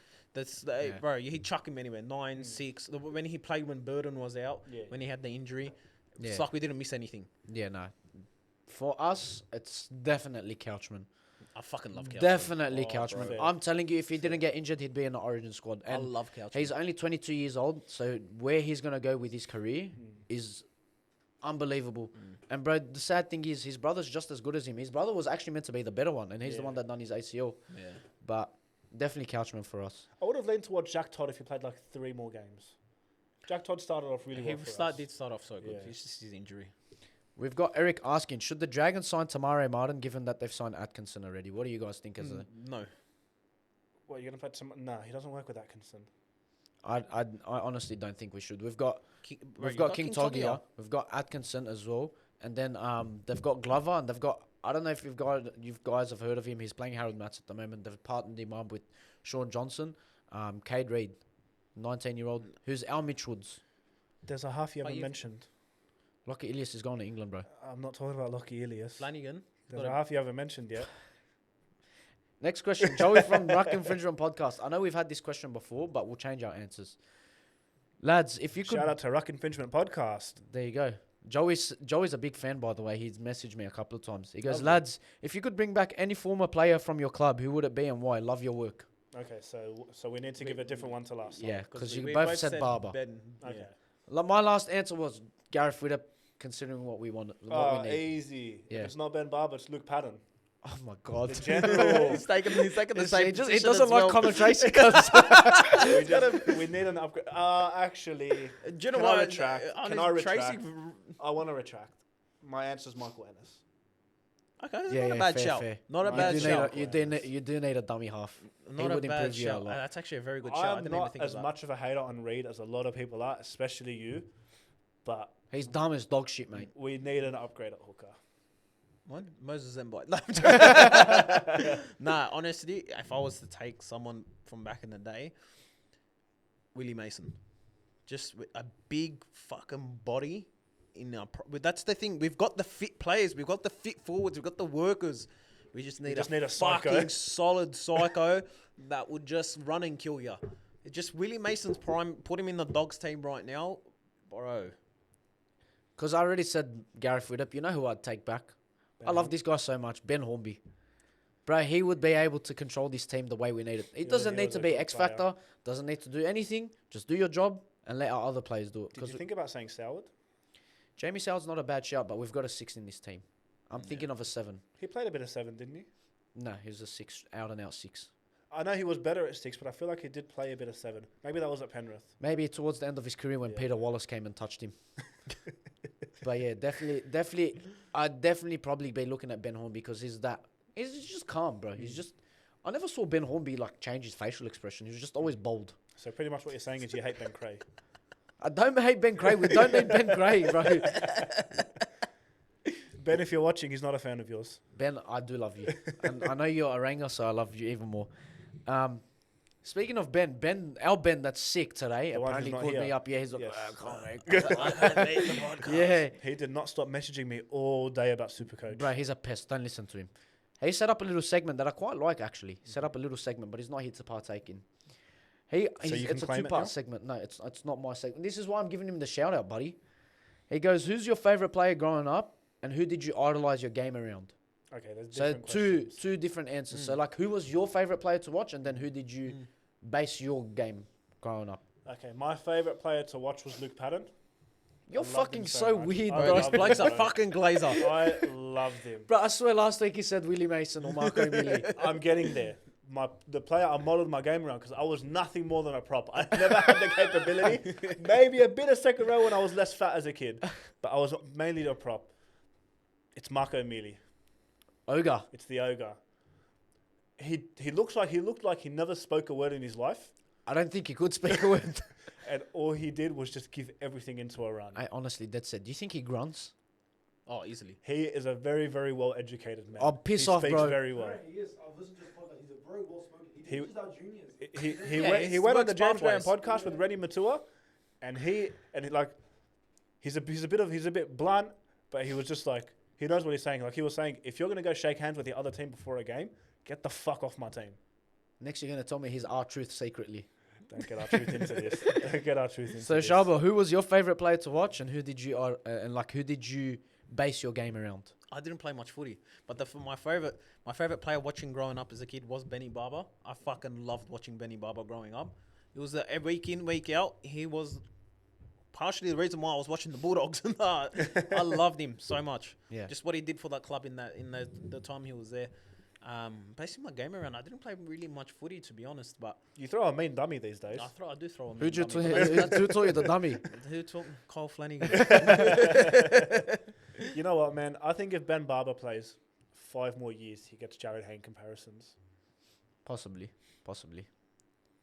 Bro. He'd chuck him anywhere 9, 6. When he played when Burden was out, Yeah. when he had the injury, Yeah. it's like we didn't miss anything. Yeah, no. For us, it's definitely Couchman. I fucking love Couchman. Definitely Oh, Couchman. bro. I'm telling you, if he didn't get injured, he'd be in the Origin squad. I And love Couchman. he's only 22 years old, so where he's going to go with his career is unbelievable. And, bro, the sad thing is his brother's just as good as him. His brother was actually meant to be the better one, and he's the Yeah. one that done his ACL. Yeah. But definitely Couchman for us. I would have leaned towards Jack Todd if he played like 3 more games. Jack Todd started off really well for us. Did start off so good. Yeah. It's just his injury. We've got Eric asking, should the Dragons sign Tamare Martin, given that they've signed Atkinson already? What do you guys think as a... No. What, you're going to play some... No, he doesn't work with Atkinson. I honestly don't think we should. We've got Bro, We've got King Togia. We've got Atkinson as well, and then they've got Glover, and they've got, I don't know if you guys have heard of him. He's playing Harold Matts at the moment. They've partnered him up with Sean Johnson, Cade Reid, 19-year-old, who's Al Mitchwoods. There's a half you haven't you've- mentioned. Lockie Ilias is going to England, bro. I'm not talking about Lockie Ilias. Flanagan. There's a half you haven't mentioned yet. Next question, Joey from Ruck Infringement Podcast. I know we've had this question before, but we'll change our answers. Lads, if you could... Shout out to Ruck Infringement Podcast. There you go. Joey's a big fan, by the way. He's messaged me a couple of times. He goes, Lovely. lads, if you could bring back any former player from your club, who would it be and why? Love your work. Okay, so we need to give a different one to last time. Yeah, because you we both said Barber. Ben. Okay. Yeah. My last answer was Gareth Widdop, considering what we want, what we need. Easy. Yeah. If it's not Ben Barber, it's Luke Patton. Oh my God. The general. He's taking the same He position doesn't as like well. Connor Tracy. 'Cause we need an upgrade. Actually, Do you know Can I what? retract? Can I retract? I want to retract. My answer's Michael Ennis. Okay, Yeah, not a yeah, bad fair, shout. fair. Not a You bad do shout. You do need a dummy half. He Not a would bad improve you a shout. lot. That's actually a very good shout. I I'm didn't even not think as of that. much of a hater on Reed as a lot of people are, especially you. But He's dumb as dog shit, mate. we need an upgrade at hooker. What? Moses and Boy. Nah, honestly, if I was to take someone from back in the day, Willie Mason. Just with a big fucking body. But that's the thing. We've got the fit players. We've got the fit forwards. We've got the workers. We just need, need a psycho. fucking solid psycho that would just run and kill you. It's just Willie Mason's prime. Put him in the Dogs team right now, bro. Because I already said Gareth Widdop. You know who I'd take back? I love this guy so much. Ben Hornby. Bro, he would be able to control this team the way we need it. He doesn't he need was to a be good X Factor. Doesn't need to do anything. Just do your job and let our other players do it. Did you Because think about saying Soward? Jamie Soward's not a bad shout, but we've got a 6 in this team. I'm thinking of a 7. He played a bit of 7, didn't he? No, he was a 6, out and out 6. I know he was better at 6, but I feel like he did play a bit of 7. Maybe that was at Penrith. Maybe towards the end of his career when Yeah. Peter Wallace came and touched him. But yeah, definitely, I'd definitely probably be looking at Ben Horn because he's just calm, bro. He's just, I never saw Ben Hornby change his facial expression. He was just always bold. So pretty much what you're saying is you hate Ben Cray. I don't hate Ben Gray. We don't need Ben Gray, bro. Ben, if you're watching, he's not a fan of yours. Ben, I do love you. And I know you're a Ranger, so I love you even more. Speaking of our Ben that's sick today, The one who's apparently not called me here. up. Yeah, he's like, Yes. I can't make the podcast. Yeah. He did not stop messaging me all day about Supercoach. Bro, he's a pest. Don't listen to him. He set up a little segment that I quite like, actually. He set up a little segment, but he's not here to partake in. you It's can a claim it two-part now? segment. No, it's not my segment. This is why I'm giving him the shout-out, buddy. He goes, who's your favourite player growing up, and who did you idolise your game around? Okay, there's So different questions. two different answers. So, who was your favourite player to watch, and then who did you base your game growing up? Okay, my favourite player to watch was Luke Patton. You're loved fucking him so so much. weird, I bro. Bro, love this him, bloke's a bro. fucking glazer. I loved him. Bro, I swear last week he said Willie Mason or Marco Millie. I'm getting there. The player I modelled my game around because I was nothing more than a prop. I never had the capability. Maybe a bit of second row when I was less fat as a kid, but I was mainly a prop. It's Marco Millie. Ogre. It's the ogre. He looked like he never spoke a word in his life, I don't think he could speak a word. and all he did was just give everything into a run. I honestly, dead said. Do you think he grunts? Oh, easily. He is a very, very well educated man. Oh, piss he off, speaks bro. very well. He is. I've listened to his podcast. He's a very well spoken. He He- teaches our juniors. He Yeah, went it's he went on works the James Graham both ways. podcast with Rennie Matua, and he's a bit blunt, but he was just like he knows what he's saying. Like he was saying, if you're gonna go shake hands with the other team before a game, get the fuck off my team. Next, you're going to tell me he's our truth secretly. Don't get our truth into this. Don't get our truth into So, this. Shaba, who was your favorite player to watch, and who did you base your game around? I didn't play much footy, but my favorite player watching growing up as a kid was Benny Barber. I fucking loved watching Benny Barber growing up. It was every week in, week out. He was partially the reason why I was watching the Bulldogs. I loved him so much. Yeah. Just what he did for that club in the time he was there. Basing my game around, I didn't play really much footy, to be honest, but You throw a mean dummy these days. I do throw him. Who taught you the dummy? Who taught Cole Flanagan? You know what, man? I think if Ben Barber plays 5 more years, he gets Jared Hayne comparisons. Possibly.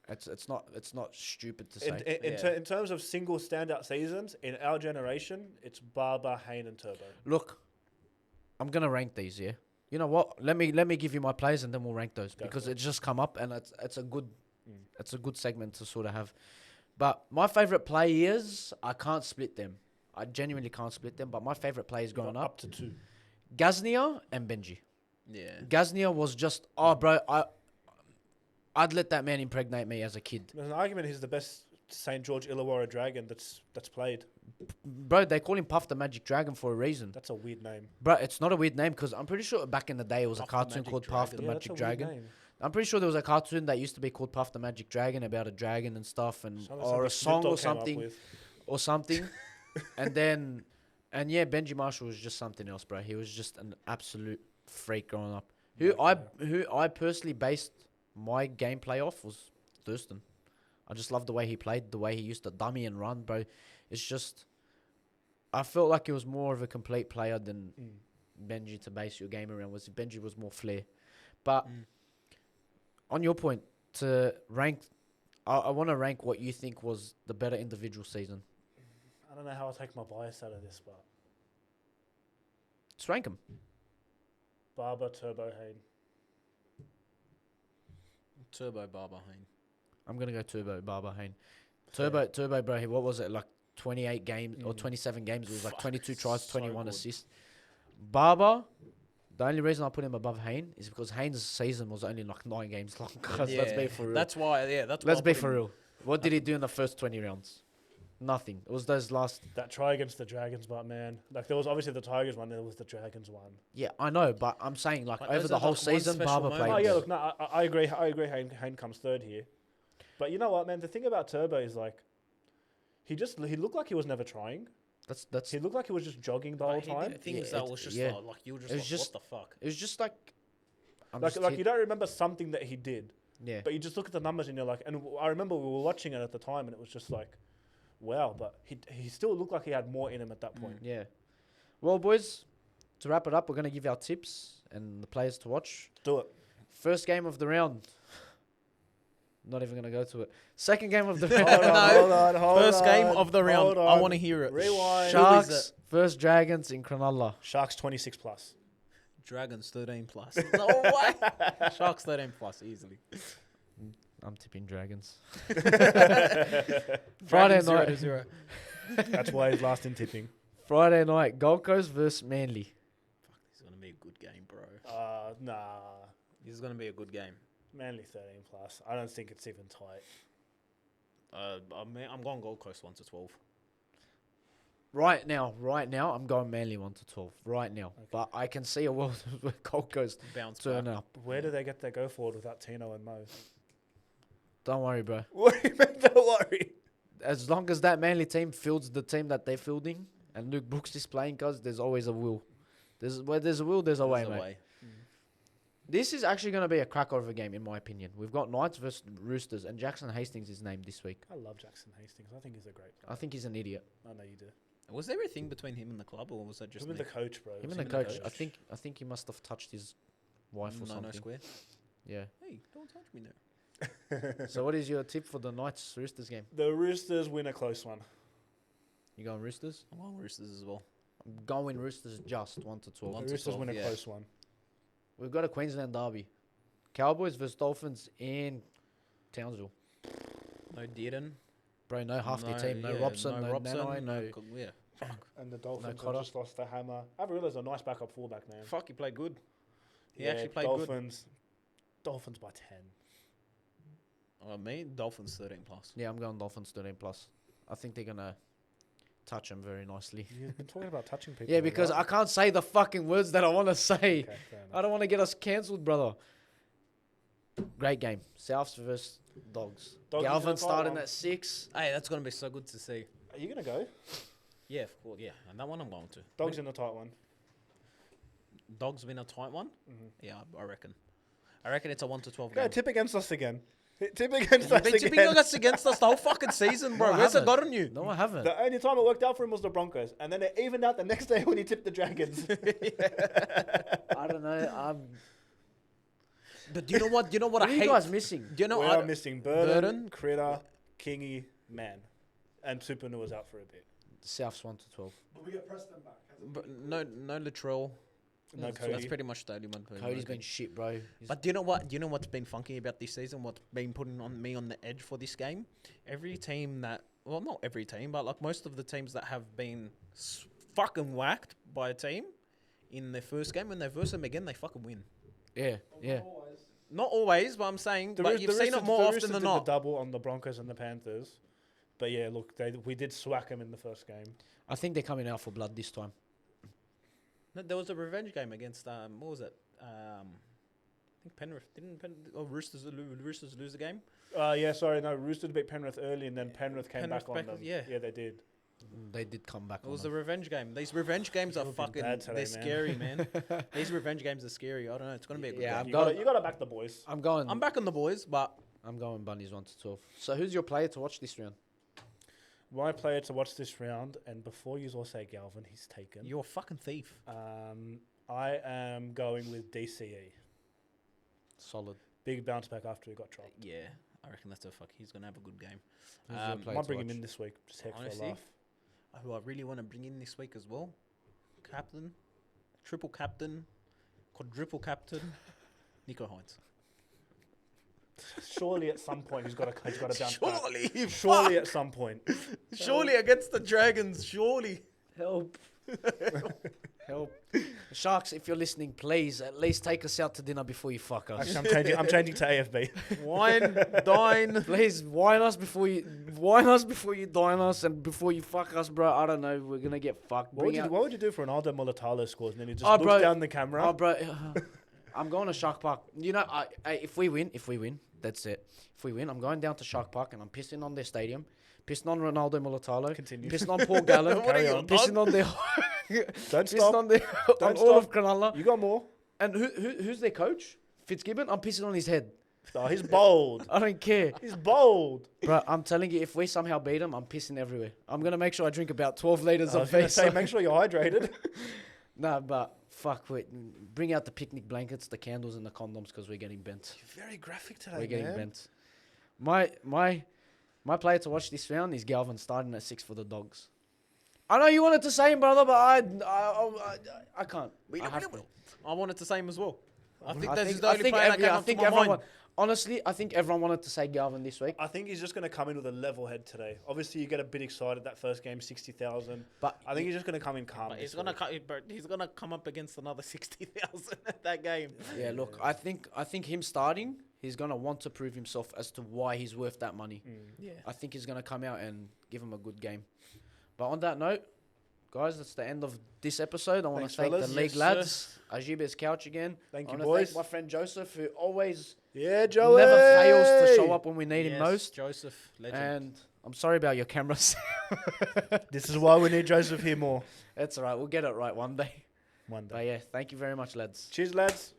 It's not stupid to say. In terms of single standout seasons in our generation, it's Barber, Hayne, and Turbo. Look, I'm gonna rank these. Yeah. You know what? Let me give you my players, and then we'll rank those Go because for it. it's just come up, and it's a good segment to sort of have. But my favorite players, I can't split them. I genuinely can't split them. But my favorite players growing up, Up to 2. Gaznia and Benji. Yeah. Gaznia was just bro. I'd let that man impregnate me as a kid, There's an argument he's the best St. George Illawarra Dragon that's played. bro. They call him Puff the Magic Dragon for a reason, That's a weird name. bro. It's not a weird name because I'm pretty sure back in the day it was Puff a the cartoon Magic called Puff the Dragon. Magic that's a weird Dragon. name. I'm pretty sure there was a cartoon that used to be called Puff the Magic Dragon about a dragon and stuff, and Something or a Snoop song Dogg or came up something. with. Or something. And yeah, Benji Marshall was just something else, bro. He was just an absolute freak growing up. Who I personally based my gameplay off was Thurston. I just loved the way he played, the way he used to dummy and run, bro. It's just I felt like he was more of a complete player than Benji to base your game around. Benji was more flair. But on your point, to rank I want to rank what you think was the better individual season. I don't know how I'll take my bias out of this, but Just rank them. Barber, Turbo, Hayne. Turbo Barber Hayne. I'm going to go Turbo, Barber, Hayne. Turbo, bro, what was it, like 28 games or 27 games? It was like Fuck, 22 tries, so 21 good. assists. Barber, the only reason I put him above Hayne is because Hayne's season was only like 9 games long. Let's be for real. That's why. Let's I be put for him- real. What did he do in the first 20 rounds? Nothing. It was those last... That try against the Dragons, but man, like there was obviously the Tigers one, there was the Dragons one. Yeah, I know, but I'm saying like Like, over those the are whole like one season, special Barber moment. played. Oh yeah, good. look, no, I agree. Hayne comes third here, but you know what, man? The thing about Turbo is like, he looked like he was never trying. That's He looked like he was just jogging the whole Like, he time. did things Yeah, that was just yeah. like you were just It was like, just- what the fuck? it was just like... I'm Like just like hit- you don't remember something that he did. Yeah. But you just look at the numbers and you're like, and I remember we were watching it at the time and it was just like, wow. But he still looked like he had more in him at that point. Yeah. Well, boys, to wrap it up, we're going to give our tips and the players to watch. Do it. First game of the round. Not even going to go to it. Second game of the Hold round. on, hold on. First game of the round. hold I on. want to hear it. Rewind. Sharks versus Dragons in Cronulla. Sharks 26 plus. Dragons 13 plus. No way. Sharks 13 plus easily. I'm tipping Dragons. Friday Dragons 0 night. to 0. That's why he's last in tipping. Friday night. Gold Coast versus Manly. This is gonna be a good game, bro. Nah. This is gonna be a good game. Manly 13 plus. I don't think it's even tight. I'm going Gold Coast 1 to 12. Right now, I'm going Manly 1 to 12. Right now. Okay. But I can see a world where Gold Coast Bounce turn back. up. Where do they get their go forward without Tino and Mo? Don't worry, bro. What do you mean? Don't worry. As long as that Manly team fields the team that they're fielding and Luke Brooks is playing, cause there's always a will. Where there's a will, there's a way, There's a mate. way. This is actually going to be a cracker of a game, in my opinion. We've got Knights versus Roosters, and Jackson Hastings is named this week. I love Jackson Hastings. I think he's a great player. I think he's an idiot. I know you do. Was there a thing between him and the club, or was that just Him and me? the coach, bro. Him It and the was coach. coach. I think he must have touched his wife or No something. square. Yeah. Hey, don't touch me there. So what is your tip for the Knights Roosters game? The Roosters win a close one. You going Roosters? I'm going Roosters as well. I'm going Roosters just 1 to 12. One The to Roosters 12, win a yeah. close one. We've got a Queensland derby. Cowboys versus Dolphins in Townsville. No Dearden. Bro, no half their team. No yeah, Robson, no Nanai, no... Yeah. And the Dolphins have Cotter. just lost the hammer. I've realised a nice backup fullback, man. Fuck, he played good. He Yeah, actually played good. Dolphins by 10. Me, Dolphins 13 plus. Yeah, I'm going Dolphins 13 plus. I think they're going to touch them very nicely. You've been talking about touching people. Yeah, because I can't say the fucking words that I want to say. Okay, fair enough. I don't want to get us cancelled, brother. Great game. Souths versus Dogs. Dogs is in Galvin the tight starting one. at 6. Hey, that's gonna be so good to see. Are you going to go? Yeah, of course. Yeah, and that one I'm going to. Dogs in the tight one. Dogs win a tight one. Mhm. Yeah, I reckon. I reckon it's a 1 to 12 Go, game. tip against us again. Tip against You've us been tipping again. against us the whole fucking season, bro. No, I Where's it haven't. gotten you? No, I haven't. The only time it worked out for him was the Broncos. And then it evened out the next day when he tipped the Dragons. I don't know. But do you know what? Do you know what What I are you hate? guys missing? Do you know? We I, are missing Burden, Burden. Critter, Kingy, Man. And Supernua was out for a bit. Souths 1 to 12. But we get Preston back. hasn't but he? no Latrell. No That's Cody. pretty much the only one. Cody's been shit, bro. He's- But do you know what? Do you know what's been funky about this season? What's been putting on me on the edge for this game? Every team that, well, not every team, but like most of the teams that have been fucking whacked by a team in their first game, when they verse them again, they fucking win. yeah, yeah. Always. Not always, but I'm saying, but you've seen it more often than did not. the double on the Broncos and the Panthers. But yeah, look, we did swack them in the first game. I think they're coming out for blood this time. No, there was a revenge game against what was it? I think Penrith Roosters lose the game. Yeah, sorry, no, Roosters beat Penrith early, and then Penrith came Penrith back on back- them. yeah. Yeah, they did. They did come back It on was a them. revenge game. These revenge games are You've been fucking. bad today, They're man. scary, man. These revenge games are scary. I don't know. It's gonna be a good Yeah, game. You gotta back the boys. I'm going. I'm back on the boys, but I'm going Bunnies 1 to 12. So who's your player to watch this round? My player to watch this round, and before you all say Galvin, he's taken. you're a fucking thief. I am going with DCE. Solid. Big bounce back after he got dropped. Yeah, I reckon that's a fuck. He's gonna have a good game. Who's your player Might to bring him watch? in this week, just heck for a Honestly, laugh. Who I really want to bring in this week as well, captain, triple captain, quadruple captain, Nico Hines. Surely at some point he's got to bounce back. Surely, Surely at some point. surely against the Dragons. Surely. Help. Help. Sharks, if you're listening, please at least take us out to dinner before you fuck us. Actually, I'm changing to AFB. Wine, dine. Please wine us before you dine us and before you fuck us, bro. I don't know. We're gonna get fucked. What would you do for Ronaldo Mulatalo scores and then he just Oh, looks bro. down the camera? Oh, bro, I'm going to Shark Park. You know, if we win, that's it. If we win, I'm going down to Shark Park and I'm pissing on their stadium, pissing on Ronaldo Mulatalo, Continue. pissing on Paul Gallen, What are you, pissing on their, Don't pissing stop. on their, on Don't all of stop. Cronulla. You got more. And who's their coach? Fitzgibbon. I'm pissing on his head. Oh, he's bold. I don't care. He's bold. Bro, I'm telling you, if we somehow beat them, I'm pissing everywhere. I'm going to make sure I drink about 12 litres I of was going to face. say, make sure you're hydrated. Nah, but fuck, wait. Bring out the picnic blankets, the candles, and the condoms because we're getting bent. You're very graphic today, We're getting man. bent. My player to watch this round is Galvin, starting at 6 for the Dogs. I know you wanted to say him, brother, but I can't. I have to. I wanted to say him as well. I think I this think- is the I only think player that every- came I up to think my everyone, mind. honestly, I think everyone wanted to say Galvin this week. I think he's just going to come in with a level head today. Obviously, you get a bit excited that first game, 60,000. But I think he's just going to come in calm. But this he's gonna come up against another 60,000 at that game. yeah, look, I think him starting, he's gonna want to prove himself as to why he's worth that money. Yeah. I think he's gonna come out and give him a good game. But on that note, guys, that's the end of this episode. I want Thanks, to thank fellas. the league Yes, lads, Ajibe's couch again. Thank I you, wanna boys. Thank my friend Joseph, who always Yeah, Joey. never fails to show up when we need him Yes, most. Joseph, legend. And I'm sorry about your cameras. This is why we need Joseph here more. That's all right. We'll get it right one day. One day. But yeah, thank you very much, lads. Cheers, lads.